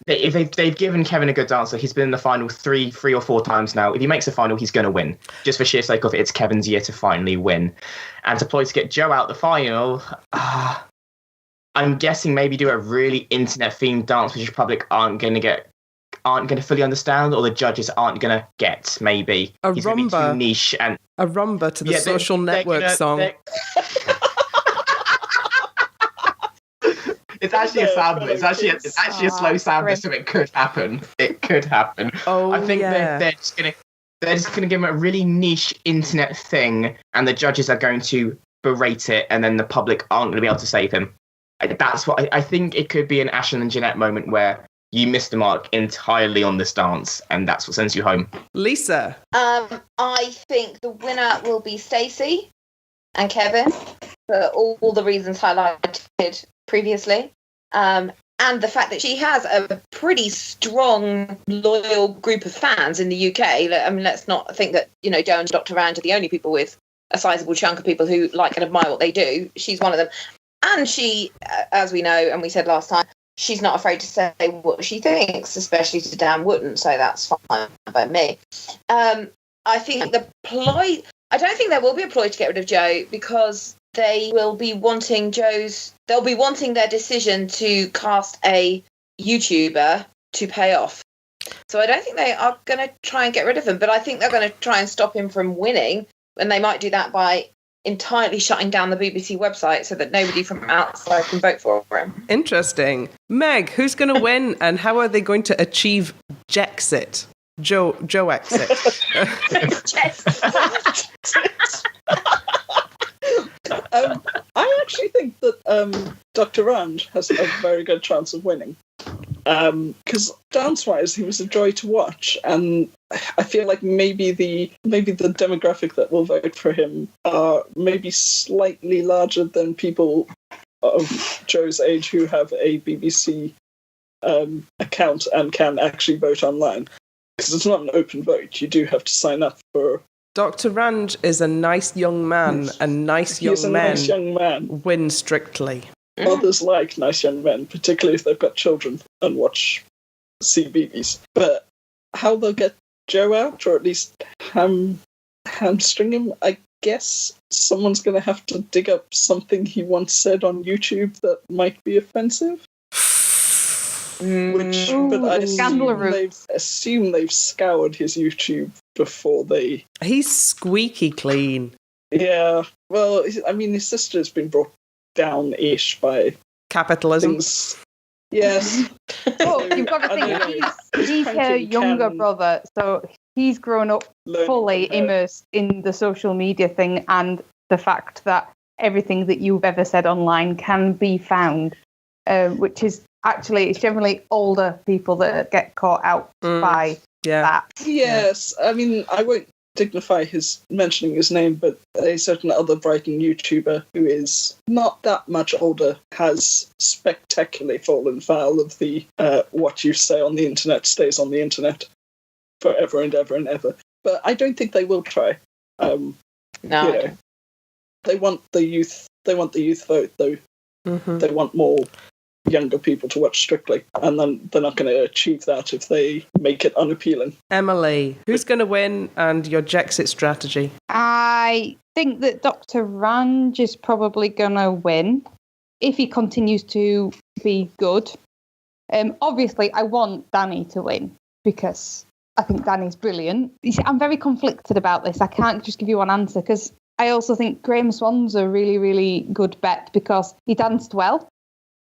if they've given Kevin a good dancer, he's been in the final three or four times now. If he makes the final, he's going to win. Just for sheer sake of it, it's Kevin's year to finally win. And to ploy to get Joe out the final, I'm guessing maybe do a really internet-themed dance which the public aren't going to fully understand, or the judges aren't going to get, maybe. He's going to be too niche. And a rumba to the social network song. It's actually a samba. It's actually a slow samba, so it could happen. It could happen. Oh, I think yeah. they're just gonna give them a really niche internet thing, and the judges are going to berate it, and then the public aren't going to be able to save him. That's what I think. It could be an Ashley and Jeanette moment where you missed the mark entirely on this dance, and that's what sends you home. Lisa. I think the winner will be Stacey and Kevin for all the reasons highlighted previously, and the fact that she has a pretty strong, loyal group of fans in the UK. I mean, let's not think that, you know, Joe and Dr. Rand are the only people with a sizable chunk of people who like and admire what they do. She's one of them. And she, as we know, and we said last time, she's not afraid to say what she thinks, especially to Dan Wooden, so that's fine by me. I think the ploy... I don't think there will be a ploy to get rid of Joe, because they will be wanting they'll be wanting their decision to cast a YouTuber to pay off. So I don't think they are going to try and get rid of him, but I think they're going to try and stop him from winning, and they might do that by entirely shutting down the BBC website so that nobody from outside can vote for him. Interesting. Meg, who's going to win, and how are they going to achieve Jexit? Joe exit. I actually think that Dr. Rand has a very good chance of winning. Because dance-wise, he was a joy to watch, and I feel like maybe the demographic that will vote for him are maybe slightly larger than people of Joe's age who have a BBC account and can actually vote online. Because it's not an open vote. You do have to sign up for... Dr. Rand is a nice young man, and nice young men win strictly. Others like nice young men, particularly if they've got children and watch CBeebies. But how they'll get Joe out, or at least hamstring him, I guess someone's going to have to dig up something he once said on YouTube that might be offensive. But I assume they've scoured his YouTube before they... He's squeaky clean. Yeah, well, I mean, his sister's been brought down-ish by... Capitalism. Things. Yes. But you've got to I don't know. think he's her younger brother, so he's grown up Learning fully from her. immersed in the social media thing and the fact that everything that you've ever said online can be found, which is actually, it's generally older people that get caught out by that. Yes, I mean, I won't dignify his mentioning his name, but a certain other Brighton YouTuber who is not that much older has spectacularly fallen foul of the what you say on the internet stays on the internet forever and ever and ever. But I don't think they will try. No, they want the youth. They want the youth vote, though. Mm-hmm. They want more younger people to watch Strictly, and then they're not going to achieve that if they make it unappealing. Emily, who's going to win and your Jexit strategy? I think that Dr. Ranj is probably going to win if he continues to be good. Obviously, I want Danny to win because I think Danny's brilliant. You see, I'm very conflicted about this. I can't just give you one answer because I also think Graeme Swann's a really, really good bet because he danced well.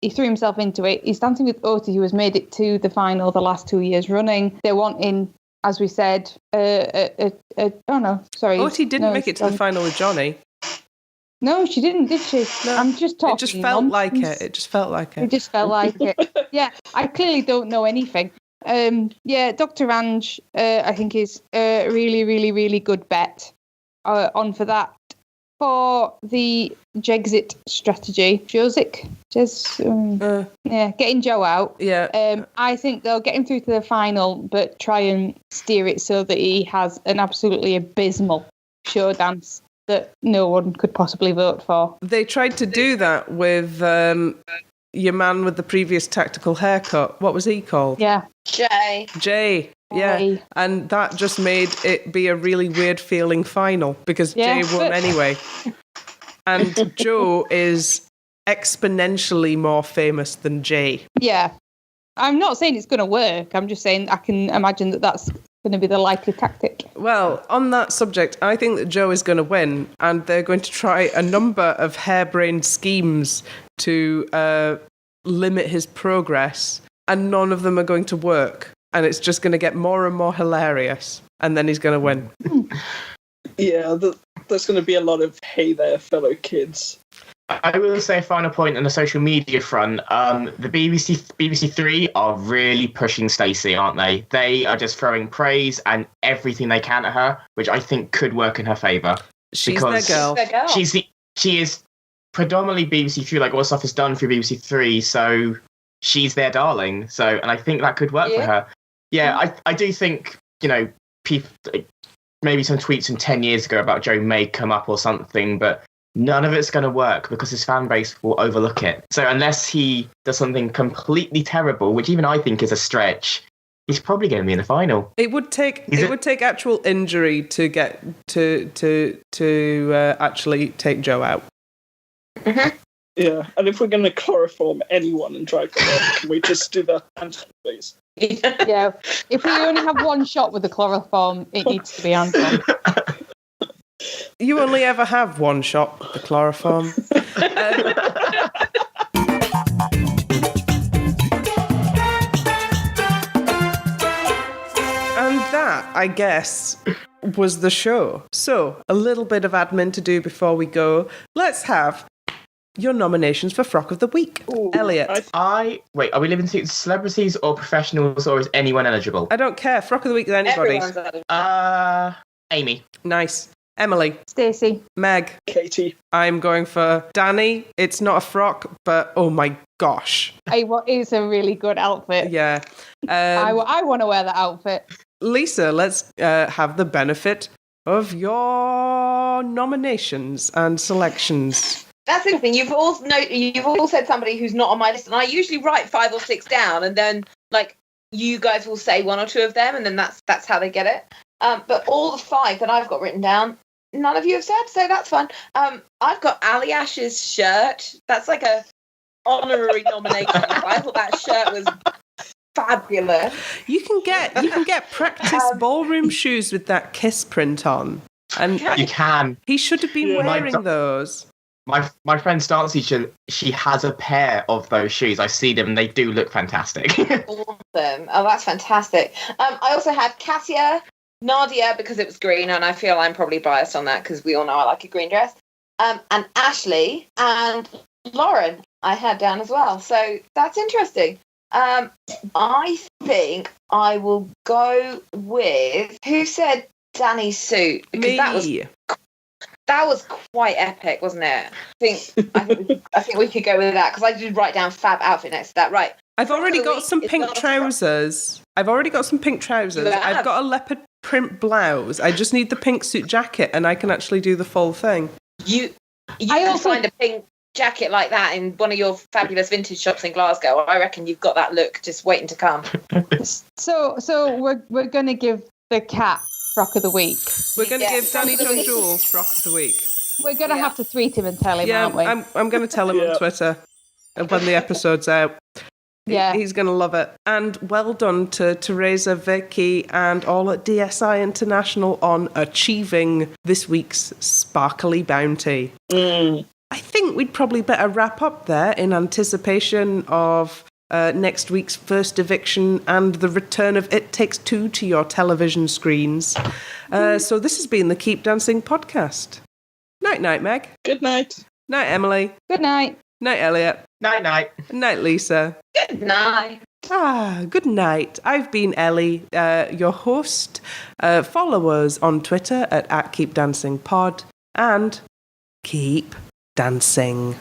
He threw himself into it. He's dancing with Oti, who has made it to the final the last 2 years running. They're wanting, as we said, Oti didn't make it to the final with Johnny. No, she didn't, did she? No, I'm just talking. It just felt like it. It just felt like it. Yeah, I clearly don't know anything. Dr. Ranj, I think, is a really, really, really good bet on for that. For the Jexit strategy, Joeugg, getting Joe out. Yeah. I think they'll get him through to the final, but try and steer it so that he has an absolutely abysmal show dance that no one could possibly vote for. They tried to do that with your man with the previous tactical haircut. What was he called? Yeah. Jay. Yeah, and that just made it be a really weird feeling final because Jay won anyway. And Joe is exponentially more famous than Jay. Yeah. I'm not saying it's going to work. I'm just saying I can imagine that that's going to be the likely tactic. Well, on that subject, I think that Joe is going to win, and they're going to try a number of harebrained schemes to limit his progress, and none of them are going to work. And it's just going to get more and more hilarious. And then he's going to win. Yeah, there's going to be a lot of, hey there, fellow kids. I will say a final point on the social media front. The BBC Three are really pushing Stacey, aren't they? They are just throwing praise and everything they can at her, which I think could work in her favour. She's their girl. She is predominantly BBC Three, like all stuff is done through BBC Three, so she's their darling. So, and I think that could work for her. Yeah, I do think, people, maybe some tweets from 10 years ago about Joe may come up or something, but none of it's going to work because his fan base will overlook it. So unless he does something completely terrible, which even I think is a stretch, he's probably going to be in the final. It would take actual injury to get to actually take Joe out. Mm-hmm. Yeah, and if we're going to chloroform anyone and drag them out, can we just do that, Anton, please? Yeah, if we only have one shot with the chloroform, it needs to be Anton. You only ever have one shot with the chloroform. And that, I guess, was the show. So, a little bit of admin to do before we go. Let's have your nominations for Frock of the Week. Ooh, Elliot. Wait, are we living to celebrities or professionals, or is anyone eligible? I don't care. Frock of the Week is anybody. Everyone's eligible. Amy. Nice. Emily. Stacey. Meg. Katie. I'm going for Danny. It's not a frock, but oh my gosh. It's a really good outfit. Yeah. I want to wear that outfit. Lisa, let's have the benefit of your nominations and selections. That's the thing. You've all said somebody who's not on my list, and I usually write 5 or 6 down, and then you guys will say 1 or 2 of them, and then that's how they get it. But all the 5 that I've got written down, none of you have said, so that's fun. I've got Ali Ash's shirt. That's like a honorary nomination. I thought that shirt was fabulous. You can get practice ballroom shoes with that kiss print on, and You can. he should have been wearing those. My friend's dance teacher, she has a pair of those shoes. I see them, and they do look fantastic. Awesome. Oh, that's fantastic. I also had Cassia, Nadia, because it was green, and I feel I'm probably biased on that because we all know I like a green dress. And Ashley and Lauren I had down as well. So that's interesting. I think I will go with, who said Danny's suit? Because Me. that was quite epic, wasn't it? I think we could go with that because I did write down fab outfit next to that. Right. I've already got some pink trousers. I've got a leopard print blouse. I just need the pink suit jacket, and I can actually do the full thing. You can find a pink jacket like that in one of your fabulous vintage shops in Glasgow. I reckon you've got that look just waiting to come. So we're going to give the cat frock of the week. We're going to give Danny John Jules frock of the week. We're going to have to tweet him and tell him, aren't we? I'm going to tell him on Twitter when the episode's out. Yeah. He's going to love it. And well done to Teresa, Vicky, and all at DSI International on achieving this week's sparkly bounty. I think we'd probably better wrap up there in anticipation of next week's first eviction and the return of It Takes Two to your television screens. So this has been the Keep Dancing podcast. Night, Meg. Good night. Night, Emily. Good night. Night, Elliot. Night. Night, Lisa. Good night. Good night. I've been Ellie, your host. Follow us on Twitter at KeepDancingPod and keep dancing.